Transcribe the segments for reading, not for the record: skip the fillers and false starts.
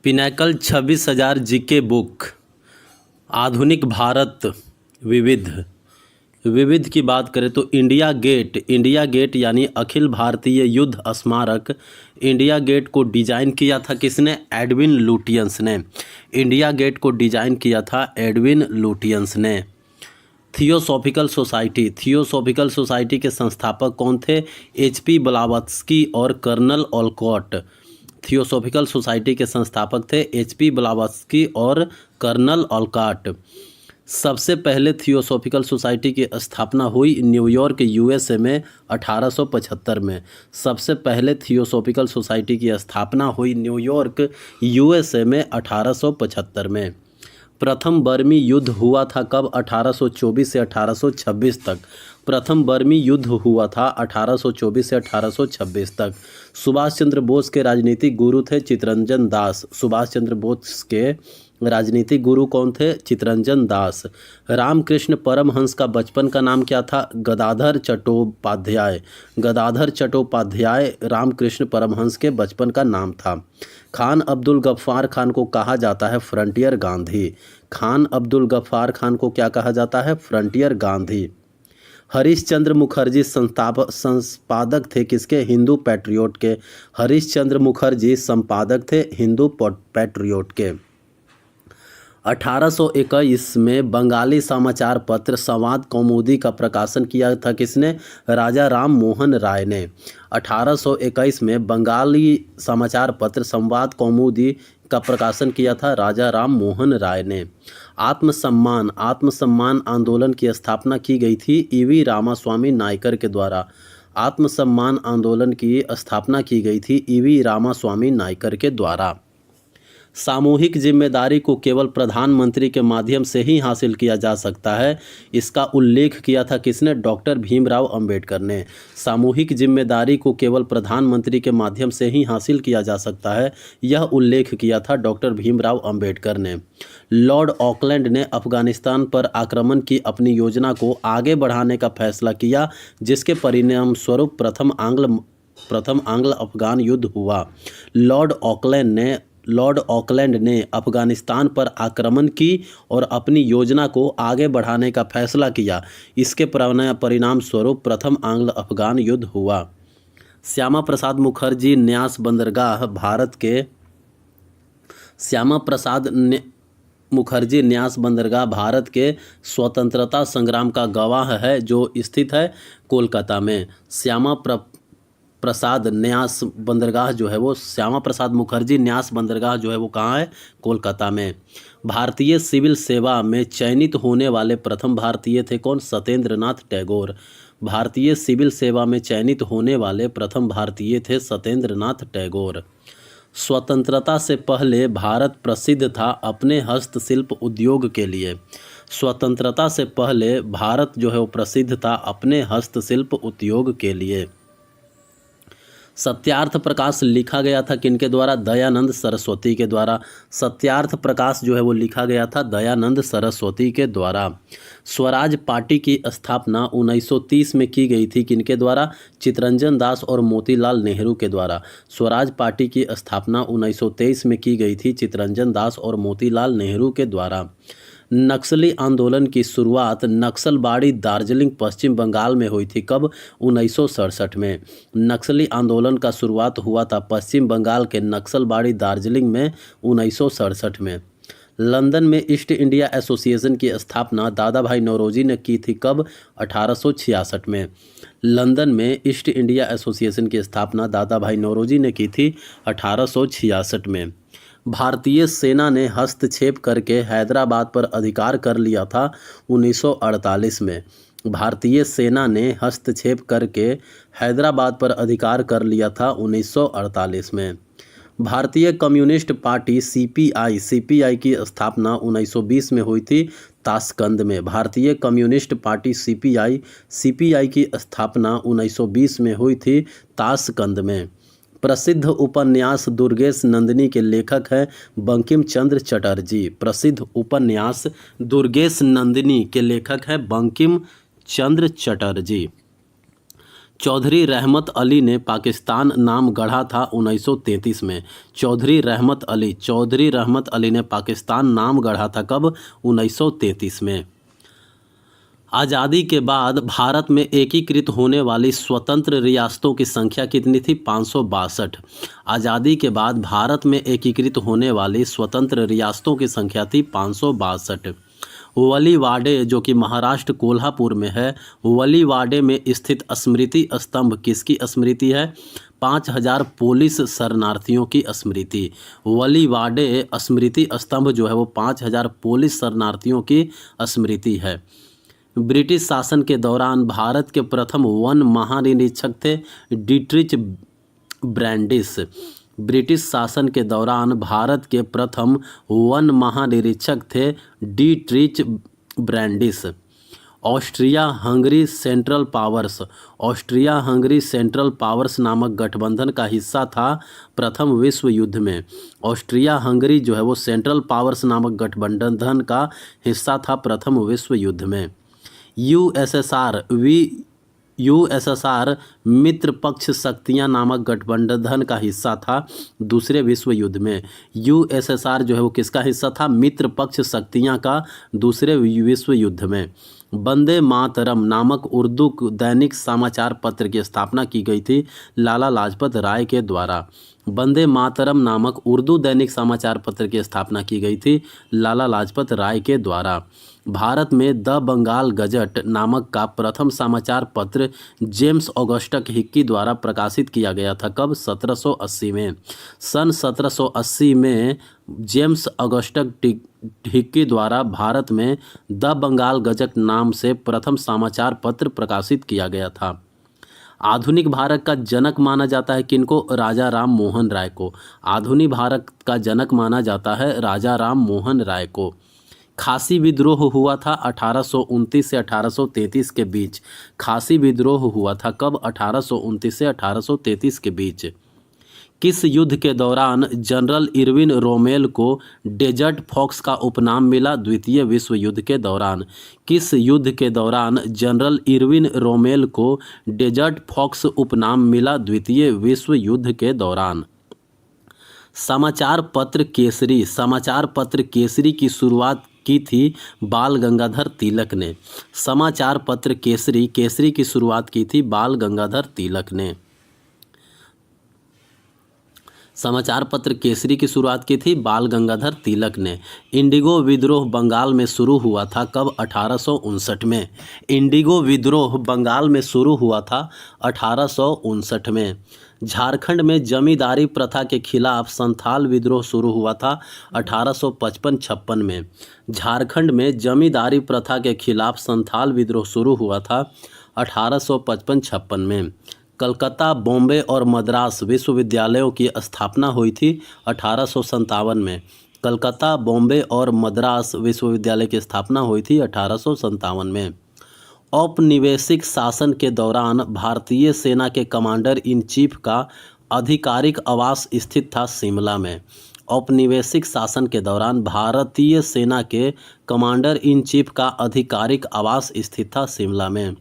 Pinnacle 26,000 GK book. आधुनिक भारत विविध विविध की बात करें तो इंडिया गेट यानी अखिल भारतीय युद्ध स्मारक इंडिया गेट को डिजाइन किया था किसने? एडविन लुटियंस ने। इंडिया गेट को डिजाइन किया था एडविन लुटियंस ने। थियोसॉफिकल सोसाइटी के संस्थापक कौन थे? HP ब्लावत्स्की और कर्नल ओलकॉट। थियोसॉफिकल सोसाइटी के संस्थापक थे HP ब्लावत्स्की और कर्नल ओलकॉट। सबसे पहले थियोसॉफिकल सोसाइटी की स्थापना हुई न्यूयॉर्क USA में 1875 में। सबसे पहले थियोसॉफिकल सोसाइटी की स्थापना हुई न्यूयॉर्क USA में 1875 में। प्रथम बर्मी युद्ध हुआ था कब? 1824 से 1826 तक। प्रथम बर्मी युद्ध हुआ था 1824 से 1826 तक। सुभाष चंद्र बोस के राजनीतिक गुरु थे चित्तरंजन दास। सुभाष चंद्र बोस के राजनीतिक गुरु कौन थे? चित्तरंजन दास। रामकृष्ण परमहंस का बचपन का नाम क्या था? गदाधर चट्टोपाध्याय। गदाधर चट्टोपाध्याय रामकृष्ण परमहंस के बचपन का नाम था। खान अब्दुल गफ्फार खान को कहा जाता है फ्रंटियर गांधी। खान अब्दुल गफ्फार खान को क्या कहा जाता है? फ्रंटियर गांधी। हरीश चंद्र मुखर्जी संपादक थे किसके? हिंदू पैट्रियोट के। हरीश चंद्र मुखर्जी संपादक थे हिंदू पैट्रियोट के। 1821 में बंगाली समाचार पत्र संवाद कौमुदी का प्रकाशन किया था किसने? राजा राम मोहन राय ने। 1821 में बंगाली समाचार पत्र संवाद कौमुदी का प्रकाशन किया था राजा राम मोहन राय ने। आत्मसम्मान आंदोलन की स्थापना की गई थी EV रामास्वामी नायकर के द्वारा। आत्मसम्मान आंदोलन की स्थापना की गई थी EV रामास्वामी नायकर के द्वारा। सामूहिक जिम्मेदारी को केवल प्रधानमंत्री के माध्यम से ही हासिल किया जा सकता है, इसका उल्लेख किया था किसने? डॉक्टर भीमराव अंबेडकर ने। सामूहिक जिम्मेदारी को केवल प्रधानमंत्री के माध्यम से ही हासिल किया जा सकता है, यह उल्लेख किया था डॉक्टर भीमराव अंबेडकर ने। लॉर्ड ऑकलैंड ने अफगानिस्तान पर आक्रमण की अपनी योजना को आगे बढ़ाने का फैसला किया, जिसके परिणाम स्वरूप प्रथम आंग्ल अफगान युद्ध हुआ। लॉर्ड ऑकलैंड ने अफगानिस्तान पर आक्रमण की और अपनी योजना को आगे बढ़ाने का फैसला किया। इसके परिणाम स्वरूप प्रथम आंग्ल अफगान युद्ध हुआ। श्यामा प्रसाद मुखर्जी न्यास बंदरगाह भारत के स्वतंत्रता संग्राम का गवाह है, जो स्थित है कोलकाता में। श्यामा प्रसाद मुखर्जी न्यास बंदरगाह जो है वो कहाँ है? कोलकाता में। भारतीय सिविल सेवा में चयनित होने वाले प्रथम भारतीय थे कौन? सत्येंद्रनाथ टैगोर। भारतीय सिविल सेवा में चयनित होने वाले प्रथम भारतीय थे सत्येंद्रनाथ टैगोर। स्वतंत्रता से पहले भारत प्रसिद्ध था अपने हस्तशिल्प उद्योग के लिए। स्वतंत्रता से पहले भारत जो है वो प्रसिद्ध था अपने हस्तशिल्प उद्योग के लिए। सत्यार्थ प्रकाश लिखा गया था किनके द्वारा? दयानंद सरस्वती के द्वारा। सत्यार्थ प्रकाश जो है वो लिखा गया था दयानंद सरस्वती के द्वारा। स्वराज पार्टी की स्थापना 1930 में की गई थी किनके द्वारा? चित्तरंजन दास और मोतीलाल नेहरू के द्वारा। स्वराज पार्टी की स्थापना 1923 में की गई थी चित्तरंजन दास और मोतीलाल नेहरू के द्वारा। नक्सली आंदोलन की शुरुआत नक्सलबाड़ी दार्जिलिंग पश्चिम बंगाल में हुई थी कब? 1967 में। नक्सली आंदोलन का शुरुआत हुआ था पश्चिम बंगाल के नक्सलबाड़ी दार्जिलिंग में 1967 में। लंदन में ईस्ट इंडिया एसोसिएशन की स्थापना दादा भाई नौरोजी ने की थी कब? 1866 में। लंदन में ईस्ट इंडिया एसोसिएशन की स्थापना दादा भाई नौरोजी ने की थी 1866 में। भारतीय सेना ने हस्तक्षेप करके हैदराबाद पर अधिकार कर लिया था 1948 में। भारतीय सेना ने हस्तक्षेप करके हैदराबाद पर अधिकार कर लिया था 1948 में। भारतीय कम्युनिस्ट पार्टी CPI की स्थापना 1920 में हुई थी ताशकंद में। भारतीय कम्युनिस्ट पार्टी CPI की स्थापना 1920 में हुई थी ताशकंद में। प्रसिद्ध उपन्यास दुर्गेश नंदिनी के लेखक हैं बंकिम चंद्र चटर्जी। प्रसिद्ध उपन्यास दुर्गेश नंदिनी के लेखक हैं बंकिम चंद्र चटर्जी। चौधरी रहमत अली ने पाकिस्तान नाम गढ़ा था 1933 में। चौधरी रहमत अली ने पाकिस्तान नाम गढ़ा था कब? 1933 में। आज़ादी के बाद भारत में एकीकृत होने वाली स्वतंत्र रियासतों की संख्या कितनी थी? 562। आज़ादी के बाद भारत में एकीकृत होने वाली स्वतंत्र रियासतों की संख्या थी 562। वलीवाडे जो कि महाराष्ट्र कोल्हापुर में है, वलीवाडे में स्थित स्मृति स्तंभ किसकी स्मृति है? 5000 पुलिस शरणार्थियों की स्मृति। वलीवाडे स्मृति स्तंभ जो है वो 5000 पुलिस शरणार्थियों की स्मृति है। ब्रिटिश शासन के दौरान भारत के प्रथम वन महानिरीक्षक थे डिट्रिच ब्रैंडिस। ब्रिटिश शासन के दौरान भारत के प्रथम वन महानिरीक्षक थे Dietrich Brandis. Austria Hungary central powers नामक गठबंधन का हिस्सा था प्रथम विश्व युद्ध में। ऑस्ट्रिया हंगरी जो है वो सेंट्रल पावर्स नामक गठबंधन का हिस्सा था प्रथम विश्व युद्ध में। यूएसएसआर मित्र पक्ष शक्तियां नामक गठबंधन का हिस्सा था दूसरे विश्व युद्ध में। यूएसएसआर जो है वो किसका हिस्सा था? मित्र पक्ष शक्तियां का दूसरे विश्व युद्ध में। वंदे मातरम नामक उर्दू दैनिक समाचार पत्र की स्थापना की गई थी लाला लाजपत राय के द्वारा। वंदे मातरम नामक उर्दू दैनिक समाचार पत्र की स्थापना की गई थी लाला लाजपत राय के द्वारा। भारत में द बंगाल गजट नामक का प्रथम समाचार पत्र जेम्स ऑगस्टस हिक्की द्वारा प्रकाशित किया गया था कब? 1780 में। सन 1780 में जेम्स ऑगस्टस हिक्की द्वारा भारत में द बंगाल गजट नाम से प्रथम समाचार पत्र प्रकाशित किया गया था। आधुनिक भारत का जनक माना जाता है किनको? राजा राम मोहन राय को। आधुनिक भारत का जनक माना जाता है राजा राम मोहन राय को। खासी विद्रोह हुआ था 1829 से 1833 के बीच। खासी विद्रोह हुआ था कब? 1829 से 1833 के बीच। किस युद्ध के दौरान जनरल इरविन रोमेल को डेजर्ट फॉक्स का उपनाम मिला? द्वितीय विश्व युद्ध के दौरान। किस युद्ध के दौरान जनरल इरविन रोमेल को डेजर्ट फॉक्स उपनाम मिला? द्वितीय विश्व युद्ध के दौरान। समाचार पत्र केसरी की शुरुआत की थी बाल गंगाधर तिलक ने। समाचार पत्र केसरी की शुरुआत की थी बाल गंगाधर तिलक ने। समाचार पत्र केसरी की शुरुआत की थी बाल गंगाधर तिलक ने। इंडिगो विद्रोह बंगाल में शुरू हुआ था कब? 1859 में। इंडिगो विद्रोह बंगाल में शुरू हुआ था 1859 में। झारखंड में जमींदारी प्रथा के खिलाफ संथाल विद्रोह शुरू हुआ था 1855-56 में। झारखंड में जमींदारी प्रथा के खिलाफ संथाल विद्रोह शुरू हुआ था 1855-56 में। कलकत्ता, बॉम्बे और मद्रास विश्वविद्यालयों की स्थापना हुई थी 1857 में। कलकत्ता, बॉम्बे और मद्रास विश्वविद्यालय की स्थापना हुई थी 1857 में। औपनिवेशिक शासन के दौरान भारतीय सेना के कमांडर इन चीफ का आधिकारिक आवास स्थित था शिमला में। औपनिवेशिक शासन के दौरान भारतीय सेना के कमांडर इन चीफ का आधिकारिक आवास स्थित था शिमला में।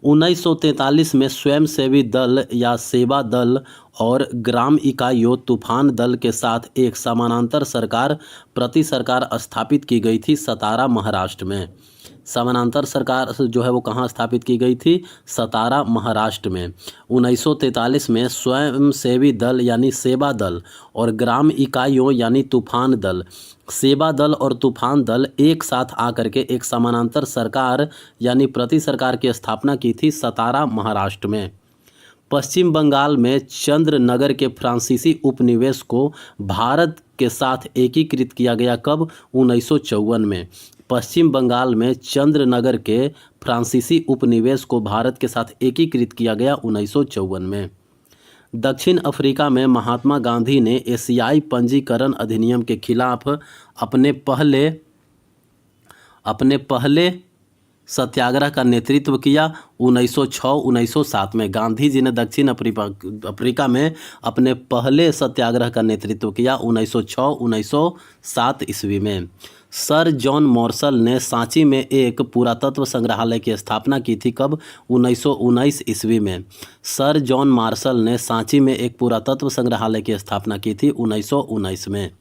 1943 में स्वयंसेवी दल या सेवा दल और ग्राम इकाइयों तूफान दल के साथ एक समानांतर सरकार प्रति सरकार स्थापित की गई थी सतारा, महाराष्ट्र में। समानांतर सरकार जो है वो कहाँ स्थापित की गई थी? सतारा, महाराष्ट्र में। 1943 में स्वयंसेवी दल यानी सेवा दल और ग्राम इकाइयों यानी तूफान दल, सेवा दल और तूफान दल एक साथ आकर के एक समानांतर सरकार यानी प्रति सरकार की स्थापना की थी सतारा, महाराष्ट्र में। पश्चिम बंगाल में चंद्रनगर के फ्रांसीसी उपनिवेश को भारत के साथ एकीकृत किया गया कब? 1954 में। पश्चिम बंगाल में चंद्रनगर के फ्रांसीसी उपनिवेश को भारत के साथ एकीकृत किया गया 1954 में। दक्षिण अफ्रीका में महात्मा गांधी ने एशियाई पंजीकरण अधिनियम के खिलाफ अपने पहले सत्याग्रह का नेतृत्व किया 1906-1907 में। गांधी जी ने दक्षिण अफ्रीका में अपने पहले सत्याग्रह का नेतृत्व किया 1906-1907 ईस्वी में। सर जॉन मार्शल ने सांची में एक पुरातत्व संग्रहालय की स्थापना की थी कब? 1919 ईस्वी में। सर जॉन मार्शल ने सांची में एक पुरातत्व संग्रहालय की स्थापना की थी 1919 में।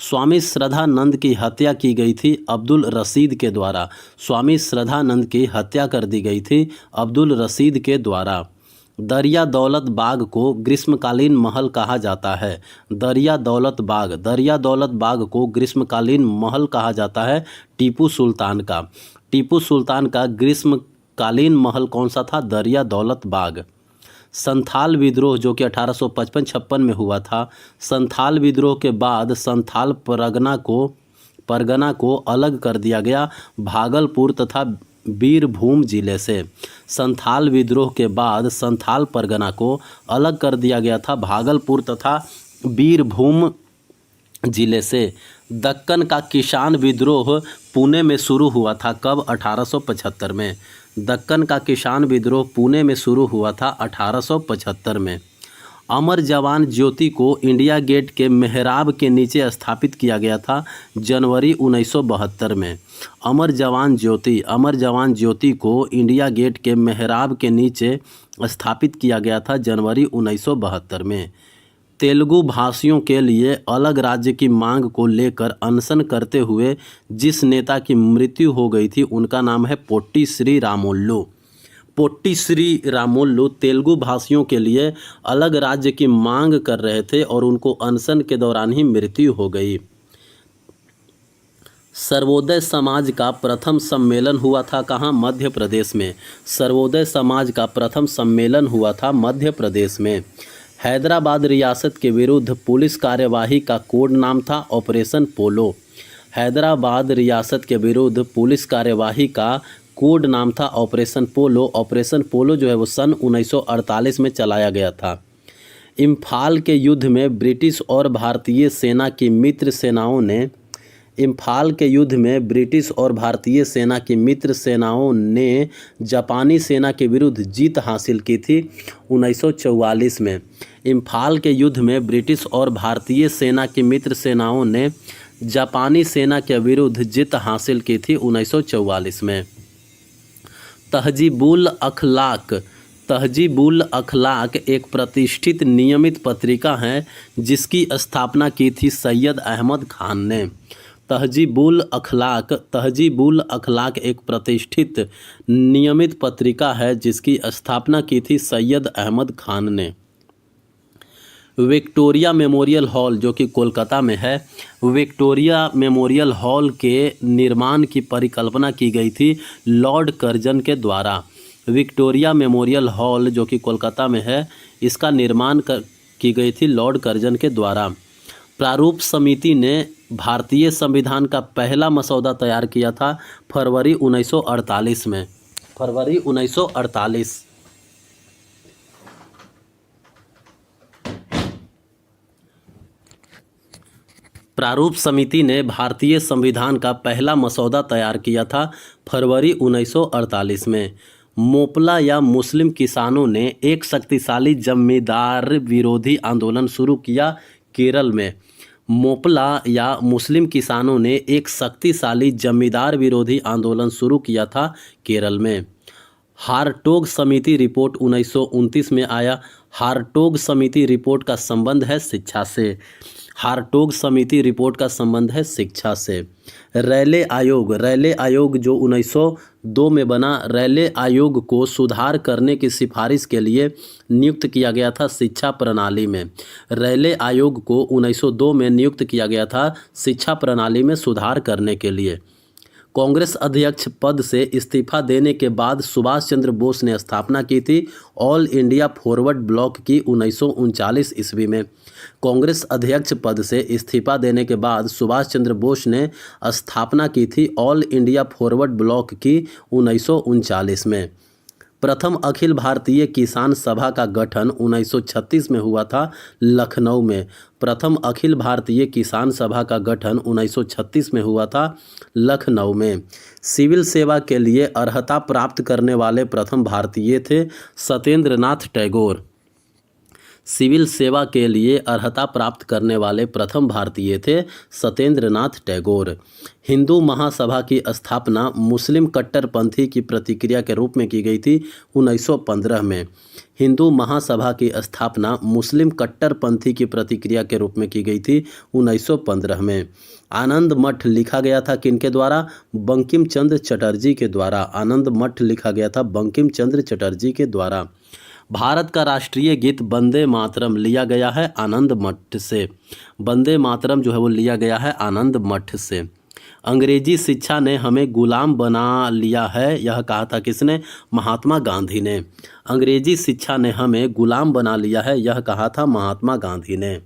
स्वामी श्रद्धानंद की हत्या की गई थी अब्दुल रशीद के द्वारा। स्वामी श्रद्धानंद की हत्या कर दी गई थी अब्दुल रशीद के द्वारा। दरिया दौलत बाग को ग्रीष्मकालीन महल कहा जाता है। दरिया दौलत बाग को ग्रीष्मकालीन महल कहा जाता है टीपू सुल्तान का। टीपू सुल्तान का ग्रीष्मकालीन महल कौन सा था? दरिया दौलत बाग। संथाल विद्रोह जो कि 1855-56 में हुआ था, संथाल विद्रोह के बाद संथाल परगना को अलग कर दिया गया भागलपुर तथा बीरभूम जिले से। संथाल विद्रोह के बाद संथाल परगना को अलग कर दिया गया था भागलपुर तथा बीरभूम जिले से। दक्कन का किसान विद्रोह पुणे में शुरू हुआ था कब? 1875 में। दक्कन का किसान विद्रोह पुणे में शुरू हुआ था 1875 में। अमर जवान ज्योति को इंडिया गेट के मेहराब के नीचे स्थापित किया गया था जनवरी 1972 में। अमर जवान ज्योति को इंडिया गेट के मेहराब के नीचे स्थापित किया गया था जनवरी 1972 में। तेलुगु भाषियों के लिए अलग राज्य की मांग को लेकर अनशन करते हुए जिस नेता की मृत्यु हो गई थी उनका नाम है पोट्टी श्री रामुलु। पोट्टी श्री रामुलु तेलुगु भाषियों के लिए अलग राज्य की मांग कर रहे थे और उनको अनशन के दौरान ही मृत्यु हो गई। सर्वोदय समाज का प्रथम सम्मेलन हुआ था कहाँ? मध्य प्रदेश में। सर्वोदय समाज का प्रथम सम्मेलन हुआ था मध्य प्रदेश में। हैदराबाद रियासत के विरुद्ध पुलिस कार्यवाही का कोड नाम था ऑपरेशन पोलो। हैदराबाद रियासत के विरुद्ध पुलिस कार्यवाही का कोड नाम था ऑपरेशन पोलो। ऑपरेशन पोलो जो है वो सन 1948 में चलाया गया था। इम्फाल के युद्ध में ब्रिटिश और भारतीय सेना की मित्र सेनाओं ने जापानी सेना के विरुद्ध जीत हासिल की थी 1944 में। इम्फाल के युद्ध में ब्रिटिश और भारतीय सेना की मित्र सेनाओं ने जापानी सेना के विरुद्ध जीत हासिल की थी 1944 में। तहजीबुल अखलाक एक प्रतिष्ठित नियमित पत्रिका है जिसकी स्थापना की थी सैयद अहमद खान ने। तहजीबुल अखलाक एक प्रतिष्ठित नियमित पत्रिका है जिसकी स्थापना की थी सैयद अहमद खान ने। विक्टोरिया मेमोरियल हॉल जो कि कोलकाता में है, विक्टोरिया मेमोरियल हॉल के निर्माण की परिकल्पना की गई थी लॉर्ड कर्जन के द्वारा। विक्टोरिया मेमोरियल हॉल जो कि कोलकाता में है, इसका निर्माण की गई थी लॉर्ड कर्जन के द्वारा। प्रारूप समिति ने भारतीय संविधान का पहला मसौदा तैयार किया था फरवरी 1948 में। फरवरी 1948। प्रारूप समिति ने भारतीय संविधान का पहला मसौदा तैयार किया था फरवरी 1948 में। मोपला या मुस्लिम किसानों ने एक शक्तिशाली जमींदार विरोधी आंदोलन शुरू किया केरल में। मोपला या मुस्लिम किसानों ने एक शक्तिशाली जमींदार विरोधी आंदोलन शुरू किया था केरल में। हारटोग समिति रिपोर्ट 1929 में आया। हारटोग समिति रिपोर्ट का संबंध है शिक्षा से। हारटोग समिति रिपोर्ट का संबंध है शिक्षा से। रैले आयोग जो 1902 में बना, रैले आयोग को सुधार करने की सिफारिश के लिए नियुक्त किया गया था शिक्षा प्रणाली में। रैले आयोग को 1902 में नियुक्त किया गया था शिक्षा प्रणाली में सुधार करने के लिए। कांग्रेस अध्यक्ष पद से इस्तीफा देने के बाद सुभाष चंद्र बोस ने स्थापना की थी ऑल इंडिया फॉरवर्ड ब्लॉक की 1939 ईस्वी में। कांग्रेस अध्यक्ष पद से इस्तीफा देने के बाद सुभाष चंद्र बोस ने स्थापना की थी ऑल इंडिया फॉरवर्ड ब्लॉक की 1939 में। प्रथम अखिल भारतीय किसान सभा का गठन 1936 में हुआ था लखनऊ में। प्रथम अखिल भारतीय किसान सभा का गठन 1936 में हुआ था लखनऊ में। सिविल सेवा के लिए अर्हता प्राप्त करने वाले प्रथम भारतीय थे सत्येंद्र नाथ टैगोर। सिविल सेवा के लिए अर्हता प्राप्त करने वाले प्रथम भारतीय थे सत्येंद्रनाथ टैगोर। हिंदू महासभा की स्थापना मुस्लिम कट्टरपंथी की प्रतिक्रिया के रूप में की गई थी 1915 में। हिंदू महासभा की स्थापना मुस्लिम कट्टरपंथी की प्रतिक्रिया के रूप में की गई थी 1915 में। आनंद मठ लिखा गया था किनके द्वारा? बंकिम चंद्र चटर्जी के द्वारा। आनंद मठ लिखा गया था बंकिम चंद्र चटर्जी के द्वारा। भारत का राष्ट्रीय गीत वंदे मातरम लिया गया है आनंद मठ से। वंदे मातरम जो है वो लिया गया है आनंद मठ से। अंग्रेजी शिक्षा ने हमें गुलाम बना लिया है, यह कहा था किसने? महात्मा गांधी ने। अंग्रेजी शिक्षा ने हमें गुलाम बना लिया है, यह कहा था महात्मा गांधी ने।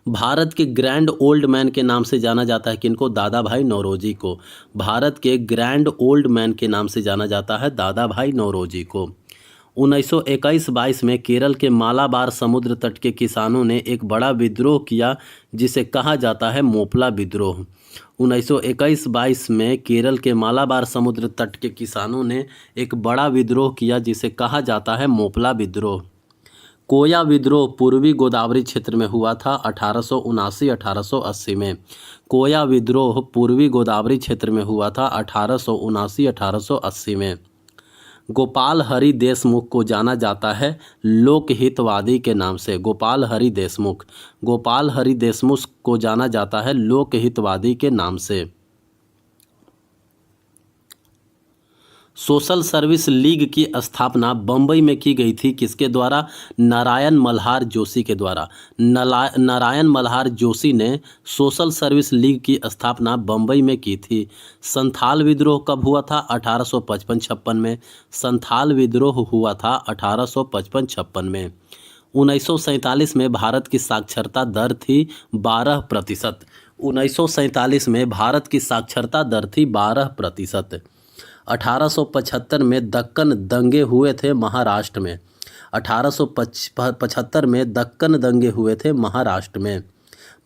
भारत के ग्रैंड ओल्ड मैन के नाम से जाना जाता है किनको? दादा भाई नौरोजी को। भारत के ग्रैंड ओल्ड मैन के नाम से जाना जाता है दादा भाई नौरोजी को। 1921-22 में केरल के मालाबार समुद्र तट के किसानों ने एक बड़ा विद्रोह किया जिसे कहा जाता है मोपला विद्रोह। 1921-22 में केरल के मालाबार समुद्र तट के किसानों ने एक बड़ा विद्रोह किया जिसे कहा जाता है मोपला विद्रोह। कोया विद्रोह पूर्वी गोदावरी क्षेत्र में हुआ था 1879-1880 में। कोया विद्रोह पूर्वी गोदावरी क्षेत्र में हुआ था 1879-1880 में। गोपाल हरि देशमुख को जाना जाता है लोकहितवादी के नाम से। गोपाल हरि देशमुख। गोपाल हरि देशमुख को जाना जाता है लोकहितवादी के नाम से। सोशल सर्विस लीग की स्थापना बम्बई में की गई थी किसके द्वारा? नारायण मल्हार जोशी के द्वारा। नारायण मल्हार जोशी ने सोशल सर्विस लीग की स्थापना बम्बई में की थी। संथाल विद्रोह कब हुआ था? 1855-56 में। संथाल विद्रोह हुआ था 1855-56 में। 1947 में भारत की साक्षरता दर थी 12%। 1947 में भारत की साक्षरता दर थी 12%। 1875 में दक्कन दंगे हुए थे महाराष्ट्र में। 1875 में दक्कन दंगे हुए थे महाराष्ट्र में।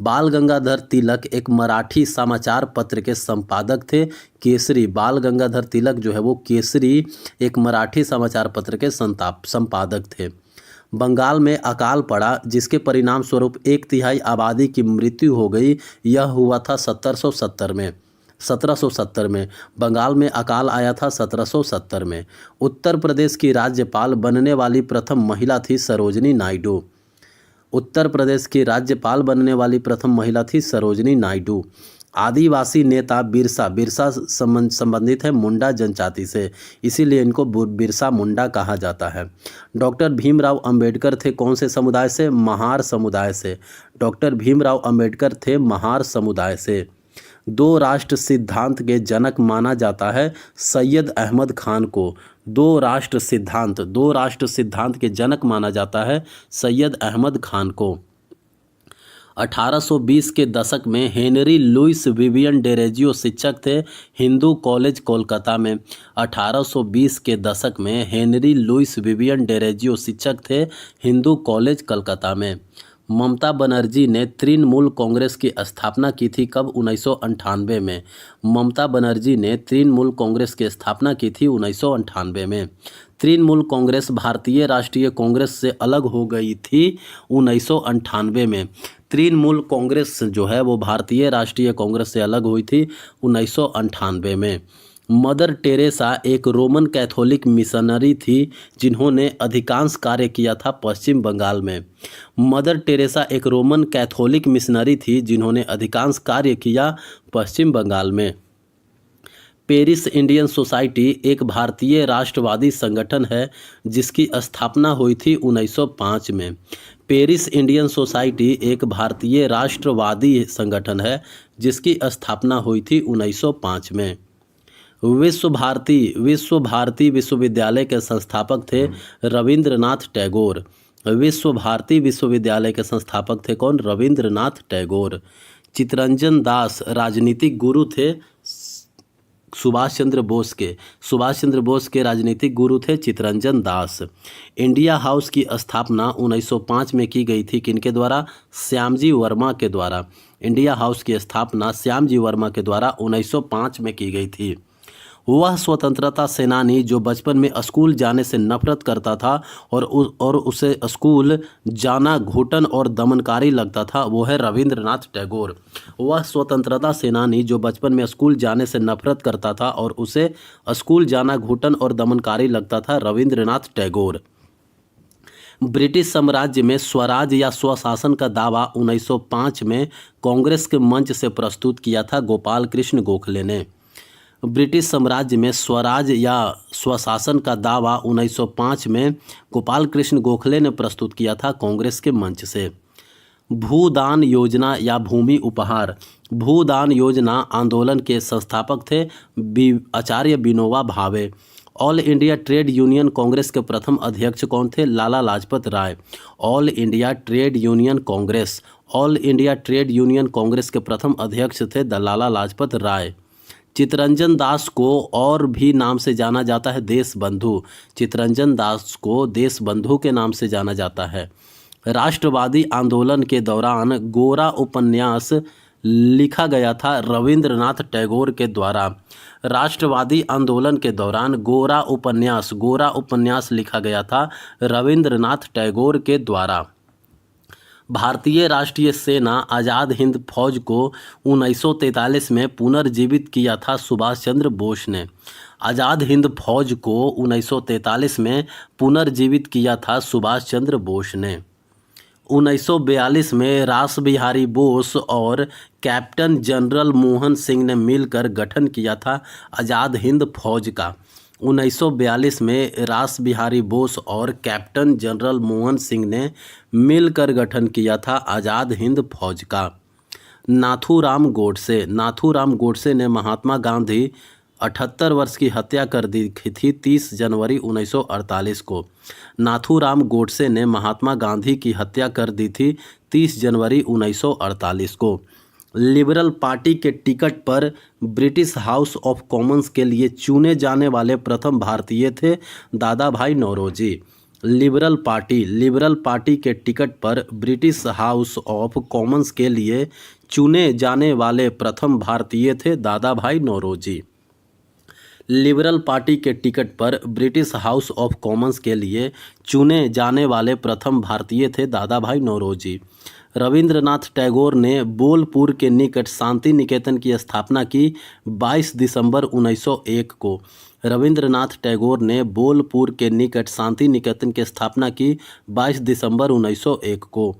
बाल गंगाधर तिलक एक मराठी समाचार पत्र के संपादक थे। केसरी। बाल गंगाधर तिलक जो है वो केसरी एक मराठी समाचार पत्र के संपादक थे। बंगाल में अकाल पड़ा जिसके परिणाम स्वरूप 1/3 आबादी की मृत्यु हो गई। यह हुआ था 1770 में। बंगाल में अकाल आया था 1770 में। उत्तर प्रदेश की राज्यपाल बनने वाली प्रथम महिला थी सरोजनी नायडू। उत्तर प्रदेश की राज्यपाल बनने वाली प्रथम महिला थी सरोजनी नायडू। आदिवासी नेता बिरसा संबंधित है मुंडा जनजाति से, इसीलिए इनको बिरसा मुंडा कहा जाता है। डॉक्टर भीमराव अंबेडकर थे कौन से समुदाय से? महार समुदाय से। डॉक्टर भीमराव अंबेडकर थे महार समुदाय से। 2 राष्ट्र सिद्धांत के जनक माना जाता है सैयद अहमद खान को। 2 राष्ट्र सिद्धांत के जनक माना जाता है सैयद अहमद खान को। 1820 के दशक में हेनरी लुइस विवियन डेरोजियो शिक्षक थे हिंदू कॉलेज कोलकाता में। 1820 के दशक में हेनरी लुइस विवियन डेरोजियो शिक्षक थे हिंदू कॉलेज कलकत्ता में। ममता बनर्जी ने तृणमूल कांग्रेस की स्थापना की थी कब? 1998 में। ममता बनर्जी ने तृणमूल कांग्रेस की स्थापना की थी 1998 में। तृणमूल कांग्रेस भारतीय राष्ट्रीय कांग्रेस से अलग हो गई थी 1998 में। तृणमूल कांग्रेस जो है वो भारतीय राष्ट्रीय कांग्रेस से अलग हुई थी 1998 में। मदर टेरेसा एक रोमन कैथोलिक मिशनरी थी जिन्होंने अधिकांश कार्य किया था पश्चिम बंगाल में। मदर टेरेसा एक रोमन कैथोलिक मिशनरी थी जिन्होंने अधिकांश कार्य किया पश्चिम बंगाल में। पेरिस इंडियन सोसाइटी एक भारतीय राष्ट्रवादी संगठन है जिसकी स्थापना हुई थी 1905 में। पेरिस इंडियन सोसाइटी एक भारतीय राष्ट्रवादी संगठन है जिसकी स्थापना हुई थी 1905 में। विश्व भारती विश्वविद्यालय के संस्थापक थे रविंद्रनाथ टैगोर। विश्व भारती विश्वविद्यालय के संस्थापक थे कौन? रविंद्रनाथ टैगोर। चित्तरंजन दास राजनीतिक गुरु थे सुभाष चंद्र बोस के राजनीतिक गुरु थे चित्तरंजन दास। इंडिया हाउस की स्थापना 1905 में की गई थी किनके द्वारा? श्यामजी वर्मा के द्वारा। इंडिया हाउस की स्थापना श्यामजी वर्मा के द्वारा 1905 में की गई थी। वह स्वतंत्रता सेनानी जो बचपन में स्कूल जाने से नफरत करता था और उसे स्कूल जाना घुटन और दमनकारी लगता था, वो है रविंद्रनाथ टैगोर। वह स्वतंत्रता सेनानी जो बचपन में स्कूल जाने से नफरत करता था और उसे स्कूल जाना घुटन और दमनकारी लगता था, रविंद्रनाथ टैगोर। ब्रिटिश साम्राज्य में स्वराज या स्वशासन का दावा 1905 में कांग्रेस के मंच से प्रस्तुत किया था गोपाल कृष्ण गोखले ने। ब्रिटिश साम्राज्य में स्वराज या स्वशासन का दावा 1905 में गोपाल कृष्ण गोखले ने प्रस्तुत किया था कांग्रेस के मंच से। भूदान योजना या भूमि उपहार। भूदान योजना आंदोलन के संस्थापक थे Acharya Vinoba Bhave. All India trade union Congress के प्रथम अध्यक्ष कौन थे? Lala Lajpat Rai. All India trade union Congress, all India trade union Congress के प्रथम अध्यक्ष थे लाला लाजपत राय। चित्तरंजन दास को और भी नाम से जाना जाता है देश बंधु। चित्तरंजन दास को देश बंधु के नाम से जाना जाता है। राष्ट्रवादी आंदोलन के दौरान गोरा उपन्यास लिखा गया था रविंद्रनाथ टैगोर के द्वारा। राष्ट्रवादी आंदोलन के दौरान गोरा उपन्यास लिखा गया था रविंद्रनाथ टैगोर के द्वारा। भारतीय राष्ट्रीय सेना आज़ाद हिंद फौज को 1943 में पुनर्जीवित किया था सुभाष चंद्र बोस ने। आज़ाद हिंद फौज को 1943 में पुनर्जीवित किया था सुभाष चंद्र बोस ने। 1942 में रास बिहारी बोस और कैप्टन जनरल मोहन सिंह ने मिलकर गठन किया था आज़ाद हिंद फौज का। 1942 में रास बिहारी बोस और कैप्टन जनरल मोहन सिंह ने मिलकर गठन किया था आज़ाद हिंद फौज का। नाथूराम गोडसे ने महात्मा गांधी 78 वर्ष की हत्या कर दी थी 30 जनवरी 1948 को। नाथूराम गोडसे ने महात्मा गांधी की हत्या कर दी थी 30 जनवरी 1948 को। लिबरल पार्टी के टिकट पर ब्रिटिश हाउस ऑफ कॉमन्स के लिए चुने जाने वाले प्रथम भारतीय थे दादा भाई नौरोजी। लिबरल पार्टी के टिकट पर ब्रिटिश हाउस ऑफ कॉमन्स के लिए चुने जाने वाले प्रथम भारतीय थे दादा भाई नौरोजी। लिबरल पार्टी के टिकट पर ब्रिटिश हाउस ऑफ कॉमन्स के लिए चुने जाने वाले प्रथम भारतीय थे दादा भाई नौरोजी। रविंद्रनाथ टैगोर ने बोलपुर के निकट शांति निकेतन की स्थापना की 22 दिसंबर 1901 को। रविंद्रनाथ टैगोर ने बोलपुर के निकट शांति निकेतन की स्थापना की 22 दिसंबर 1901 को।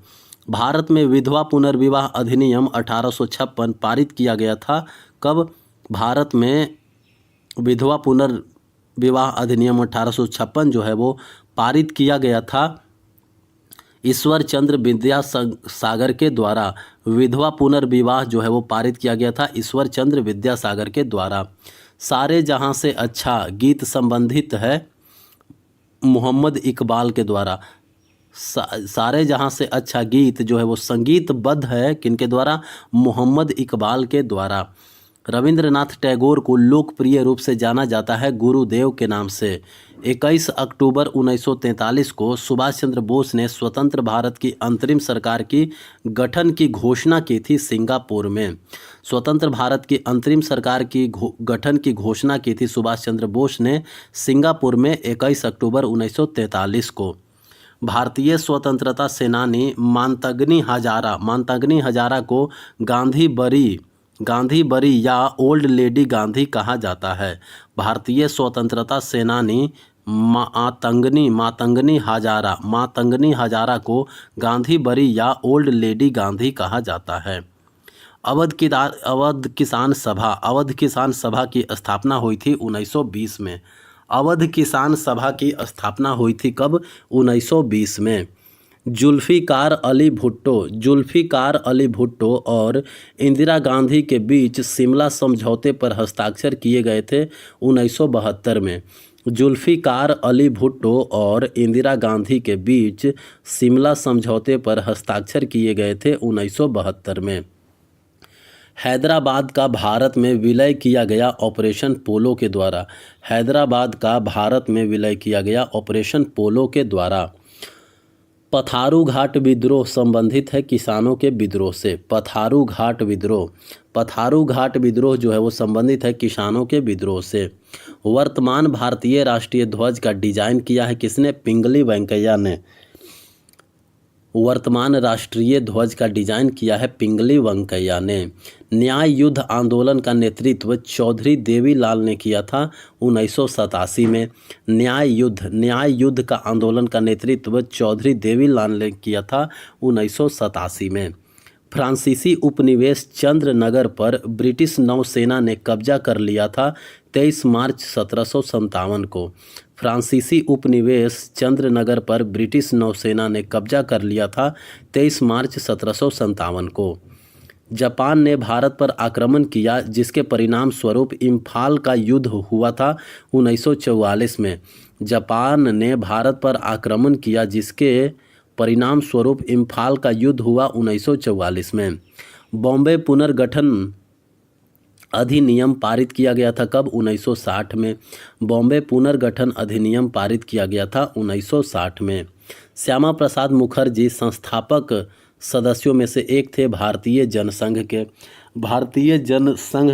भारत में विधवा पुनर्विवाह अधिनियम 1856 पारित किया गया था। कब? भारत में विधवा पुनर्विवाह अधिनियम 1856 जो है वो पारित किया गया था ईश्वर चंद्र विद्यासागर के द्वारा। विधवा पुनर्विवाह जो है वो पारित किया गया था ईश्वर चंद्र विद्यासागर के द्वारा। सारे जहां से अच्छा गीत संबंधित है मोहम्मद इकबाल के द्वारा। सारे जहां से अच्छा गीत जो है वो संगीतबद्ध है किनके द्वारा? मोहम्मद इकबाल के द्वारा। रविंद्रनाथ टैगोर को लोकप्रिय रूप से जाना जाता है गुरुदेव के नाम से। 21 अक्टूबर 1943 को सुभाष चंद्र बोस ने स्वतंत्र भारत की अंतरिम सरकार की गठन की घोषणा की थी सिंगापुर में। स्वतंत्र भारत की अंतरिम सरकार की गठन की घोषणा की थी सुभाष चंद्र बोस ने सिंगापुर में 21 अक्टूबर 1943 को। भारतीय स्वतंत्रता सेनानी मांतंगनी हजारा को गांधी बरी या ओल्ड लेडी गांधी कहा जाता है। भारतीय स्वतंत्रता सेनानी मातंगनी हजारा को गांधी बरी या ओल्ड लेडी गांधी कहा जाता है। अवध किसान सभा की स्थापना हुई थी 1920 में। अवध किसान सभा की स्थापना हुई थी कब? 1920 में। जुल्फ़िकार अली भुट्टो और इंदिरा गांधी के बीच शिमला समझौते पर हस्ताक्षर किए गए थे 1972 में। जुल्फ़िकार अली भुट्टो और इंदिरा गांधी के बीच शिमला समझौते पर हस्ताक्षर किए गए थे 1972 में। हैदराबाद का भारत में विलय किया गया ऑपरेशन पोलो के द्वारा। हैदराबाद का भारत में विलय किया गया ऑपरेशन पोलो के द्वारा। पथारू घाट विद्रोह संबंधित है किसानों के विद्रोह से। पथारू घाट विद्रोह जो है वो संबंधित है किसानों के विद्रोह से। वर्तमान भारतीय राष्ट्रीय ध्वज का डिजाइन किया है किसने? पिंगली वेंकैया ने। वर्तमान राष्ट्रीय ध्वज का डिजाइन किया है पिंगली वेंकैया ने। न्याय युद्ध आंदोलन का नेतृत्व चौधरी देवीलाल ने किया था 1987 में। न्याय युद्ध का आंदोलन का नेतृत्व चौधरी देवीलाल ने किया था 1987 में। फ्रांसीसी उपनिवेश चंद्रनगर पर ब्रिटिश नौसेना ने कब्जा कर लिया था 23 मार्च 1757 को। फ्रांसीसी उपनिवेश चंद्रनगर पर ब्रिटिश नौसेना ने कब्जा कर लिया था 23 मार्च 1757 को। जापान ने भारत पर आक्रमण किया जिसके परिणाम स्वरूप इम्फाल का युद्ध हुआ था 1944 में। जापान ने भारत पर आक्रमण किया जिसके परिणाम स्वरूप इम्फाल का युद्ध हुआ 1944 में। बॉम्बे पुनर्गठन अधिनियम पारित किया गया था कब? 1960 में। बॉम्बे पुनर्गठन अधिनियम पारित किया गया था 1960 में। श्यामा प्रसाद मुखर्जी संस्थापक सदस्यों में से एक थे भारतीय जनसंघ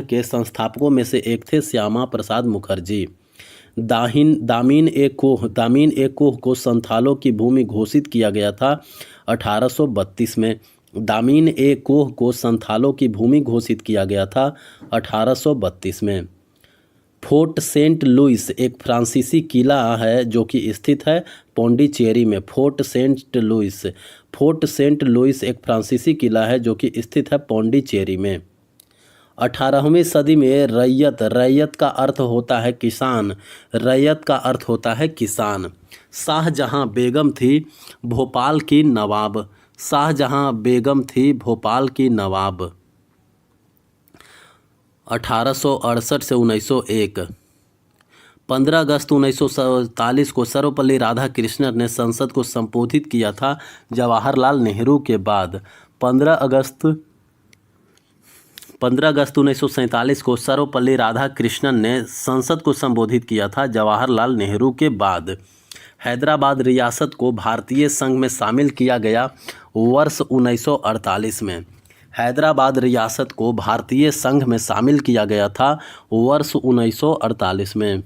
के संस्थापकों में से एक थे श्यामा प्रसाद मुखर्जी। दामीन ए कोह को संथालों की भूमि घोषित किया गया था 1832 में। दामीन ए कोह को संथालों की भूमि घोषित किया गया था 1832 में। फोर्ट सेंट लुइस एक फ्रांसीसी किला है जो कि स्थित है पौंडीचेरी में। फोर्ट सेंट लुइस एक फ्रांसीसी किला है जो कि स्थित है पौंडीचेरी में। 18वीं सदी में रैयत का अर्थ होता है किसान। शाहजहां बेगम थी भोपाल की नवाब। 1868 से 1901। 15 अगस्त 1947 को सर्वपल्ली राधाकृष्णन ने संसद को संबोधित किया था जवाहरलाल नेहरू के बाद। 15 अगस्त 1947 को सर्वपल्ली राधाकृष्णन ने संसद को संबोधित किया था जवाहरलाल नेहरू के बाद। हैदराबाद रियासत को भारतीय संघ में शामिल किया गया वर्ष 1948 में। हैदराबाद रियासत को भारतीय संघ में शामिल किया गया था वर्ष 1948 में।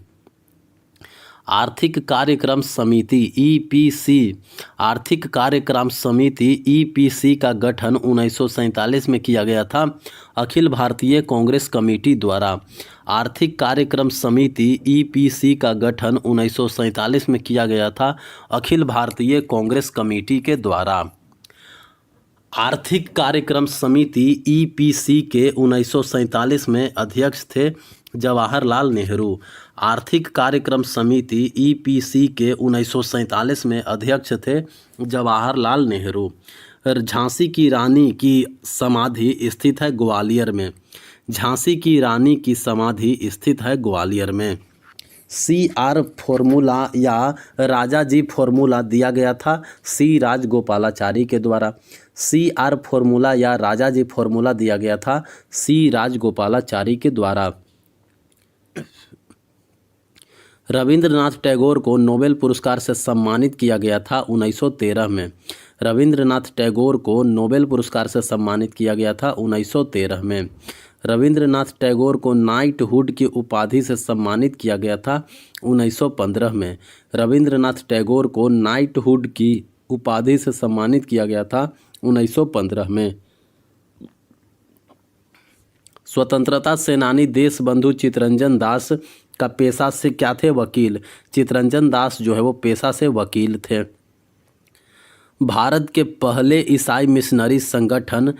आर्थिक कार्यक्रम समिति ईपीसी का गठन 1947 में किया गया था अखिल भारतीय कांग्रेस कमेटी द्वारा। आर्थिक कार्यक्रम समिति ईपीसी का गठन 1947 में किया गया था अखिल भारतीय कांग्रेस कमेटी के द्वारा। आर्थिक कार्यक्रम समिति ईपीसी के 1947 में अध्यक्ष थे जवाहरलाल नेहरू। आर्थिक कार्यक्रम समिति ईपीसी के 1947 में अध्यक्ष थे जवाहरलाल नेहरू। झांसी की रानी की समाधि स्थित है ग्वालियर में। झांसी की रानी की समाधि स्थित है ग्वालियर में। CR फॉर्मूला या राजाजी फॉर्मूला दिया गया था सी राजगोपालाचारी के द्वारा। CR फॉर्मूला या राजाजी फॉर्मूला दिया गया था सी राजगोपालाचारी के द्वारा। रविंद्रनाथ टैगोर को नोबेल पुरस्कार से सम्मानित किया गया था 1913 में। रविंद्रनाथ टैगोर को नोबेल पुरस्कार से सम्मानित किया गया था 1913 में। रविंद्रनाथ टैगोर को नाइटहुड की उपाधि से सम्मानित किया गया था 1915 में। रविंद्रनाथ टैगोर को नाइटहुड की उपाधि से सम्मानित किया गया था 1915 में। स्वतंत्रता सेनानी देशबंधु चित्तरंजन दास का पेशा से क्या थे? वकील। चित्तरंजन दास जो है वो पेशा से वकील थे। भारत के पहले ईसाई मिशनरी संगठन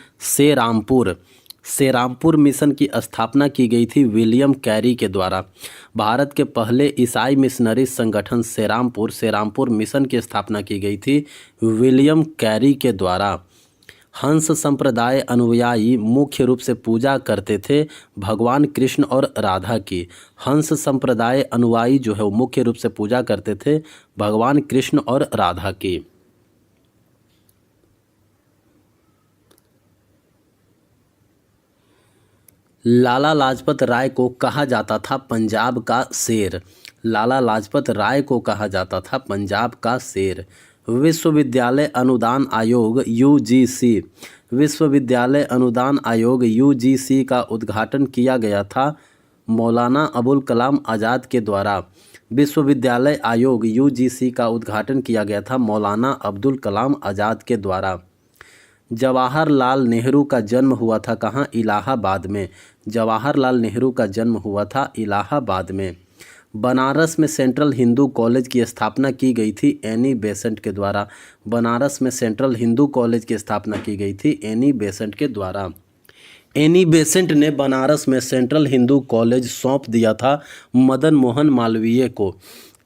सेरामपुर मिशन की स्थापना की गई थी विलियम कैरी के द्वारा। भारत के पहले ईसाई मिशनरी संगठन सेरामपुर मिशन की स्थापना की गई थी विलियम कैरी के द्वारा। हंस संप्रदाय अनुयायी मुख्य रूप से पूजा करते थे भगवान कृष्ण और राधा की। हंस संप्रदाय अनुयायी जो है वो मुख्य रूप से पूजा करते थे भगवान कृष्ण और राधा की। लाला लाजपत राय को कहा जाता था पंजाब का शेर। लाला लाजपत राय को कहा जाता था पंजाब का शेर। विश्वविद्यालय अनुदान आयोग यूजीसी, विश्वविद्यालय अनुदान आयोग यूजीसी का उद्घाटन किया गया था मौलाना अबुल कलाम आज़ाद के द्वारा। विश्वविद्यालय आयोग यूजीसी का उद्घाटन किया गया था मौलाना अब्दुल कलाम आज़ाद के द्वारा। जवाहरलाल नेहरू का जन्म हुआ था कहाँ? इलाहाबाद में। जवाहरलाल नेहरू का जन्म हुआ था इलाहाबाद में। बनारस में सेंट्रल हिंदू कॉलेज की स्थापना की गई थी एनी बेसेंट के द्वारा। बनारस में सेंट्रल हिंदू कॉलेज की स्थापना की गई थी एनी बेसेंट के द्वारा। एनी बेसेंट ने बनारस में सेंट्रल हिंदू कॉलेज सौंप दिया था मदन मोहन मालवीय को।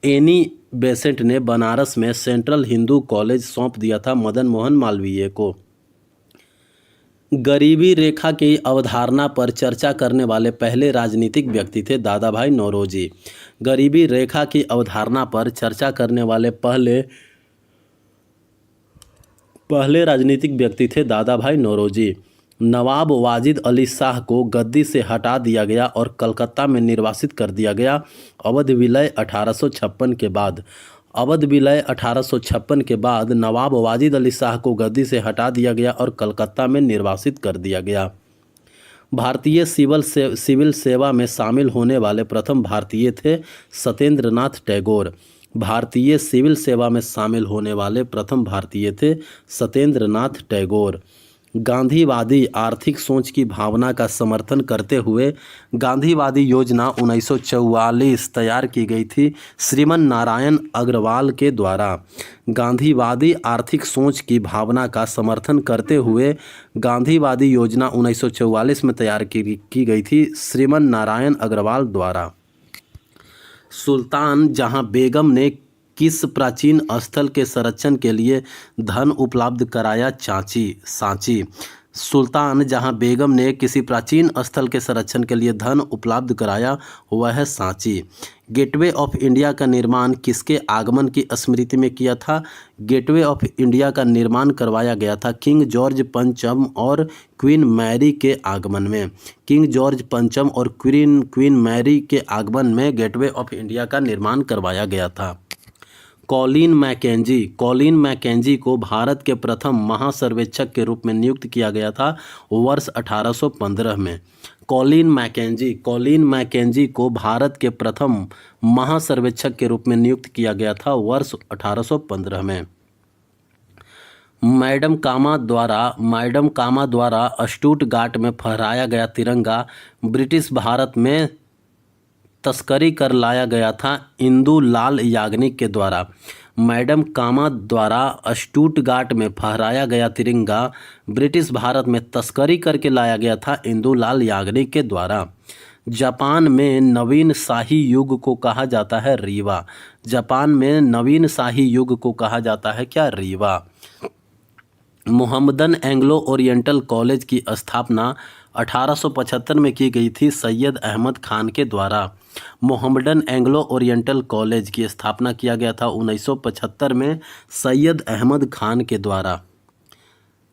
एनी बेसेंट ने बनारस में सेंट्रल हिंदू कॉलेज सौंप दिया था मदन मोहन मालवीय को। गरीबी रेखा की अवधारणा पर चर्चा करने वाले पहले राजनीतिक व्यक्ति थे दादा भाई नौरोजी। गरीबी रेखा की अवधारणा पर चर्चा करने वाले पहले राजनीतिक व्यक्ति थे दादा भाई नौरोजी। नवाब वाजिद अली शाह को गद्दी से हटा दिया गया और कलकत्ता में निर्वासित कर दिया गया अवध विलय 1856 के बाद। अवध विलय 1856 के बाद नवाब वाजिद अली शाह को गद्दी से हटा दिया गया और कलकत्ता में निर्वासित कर दिया गया। भारतीय सिविल सेवा में शामिल होने वाले प्रथम भारतीय थे सत्येंद्रनाथ टैगोर। भारतीय सिविल सेवा में शामिल होने वाले प्रथम भारतीय थे सत्येंद्रनाथ टैगोर। गांधीवादी आर्थिक सोच की भावना का समर्थन करते हुए गांधीवादी योजना 1944 तैयार की गई थी श्रीमन नारायण अग्रवाल के द्वारा। गांधीवादी आर्थिक सोच की भावना का समर्थन करते हुए गांधीवादी योजना 1944 में तैयार की गई थी श्रीमन नारायण अग्रवाल द्वारा। सुल्तान जहां बेगम ने किस प्राचीन स्थल के संरक्षण के लिए धन उपलब्ध कराया? सांची। सुल्तान जहां बेगम ने किसी प्राचीन स्थल के संरक्षण के लिए धन उपलब्ध कराया वह है सांची। गेटवे ऑफ इंडिया का निर्माण किसके आगमन की स्मृति में किया था? गेटवे ऑफ इंडिया का निर्माण करवाया गया था किंग जॉर्ज पंचम और क्वीन मैरी के आगमन में। किंग जॉर्ज पंचम और क्वीन मैरी के आगमन में गेटवे ऑफ इंडिया का निर्माण करवाया गया था। कॉलिन मैकेंजी को भारत के प्रथम महासर्वेक्षक के रूप में नियुक्त किया गया था वर्ष 1815 में। कॉलिन मैकेंजी को भारत के प्रथम महासर्वेक्षक के रूप में नियुक्त किया गया था वर्ष 1815 में। मैडम कामा द्वारा स्टुटगार्ट में फहराया गया तिरंगा ब्रिटिश भारत में तस्करी कर लाया गया था इंदु लाल याग्निक के द्वारा। मैडम कामा द्वारा स्टुटगार्ट में फहराया गया तिरंगा ब्रिटिश भारत में तस्करी करके लाया गया था इंदु लाल याग्निक के द्वारा। जापान में नवीन शाही युग को कहा जाता है रीवा। जापान में नवीन शाही युग को कहा जाता है क्या? Rewa. Mohammedan Anglo oriental college की स्थापना 1875 में की गई थी सैयद अहमद खान के द्वारा। मोहम्मदन एंग्लो ओरिएंटल कॉलेज की स्थापना किया गया था 1975 में सैयद अहमद खान के द्वारा।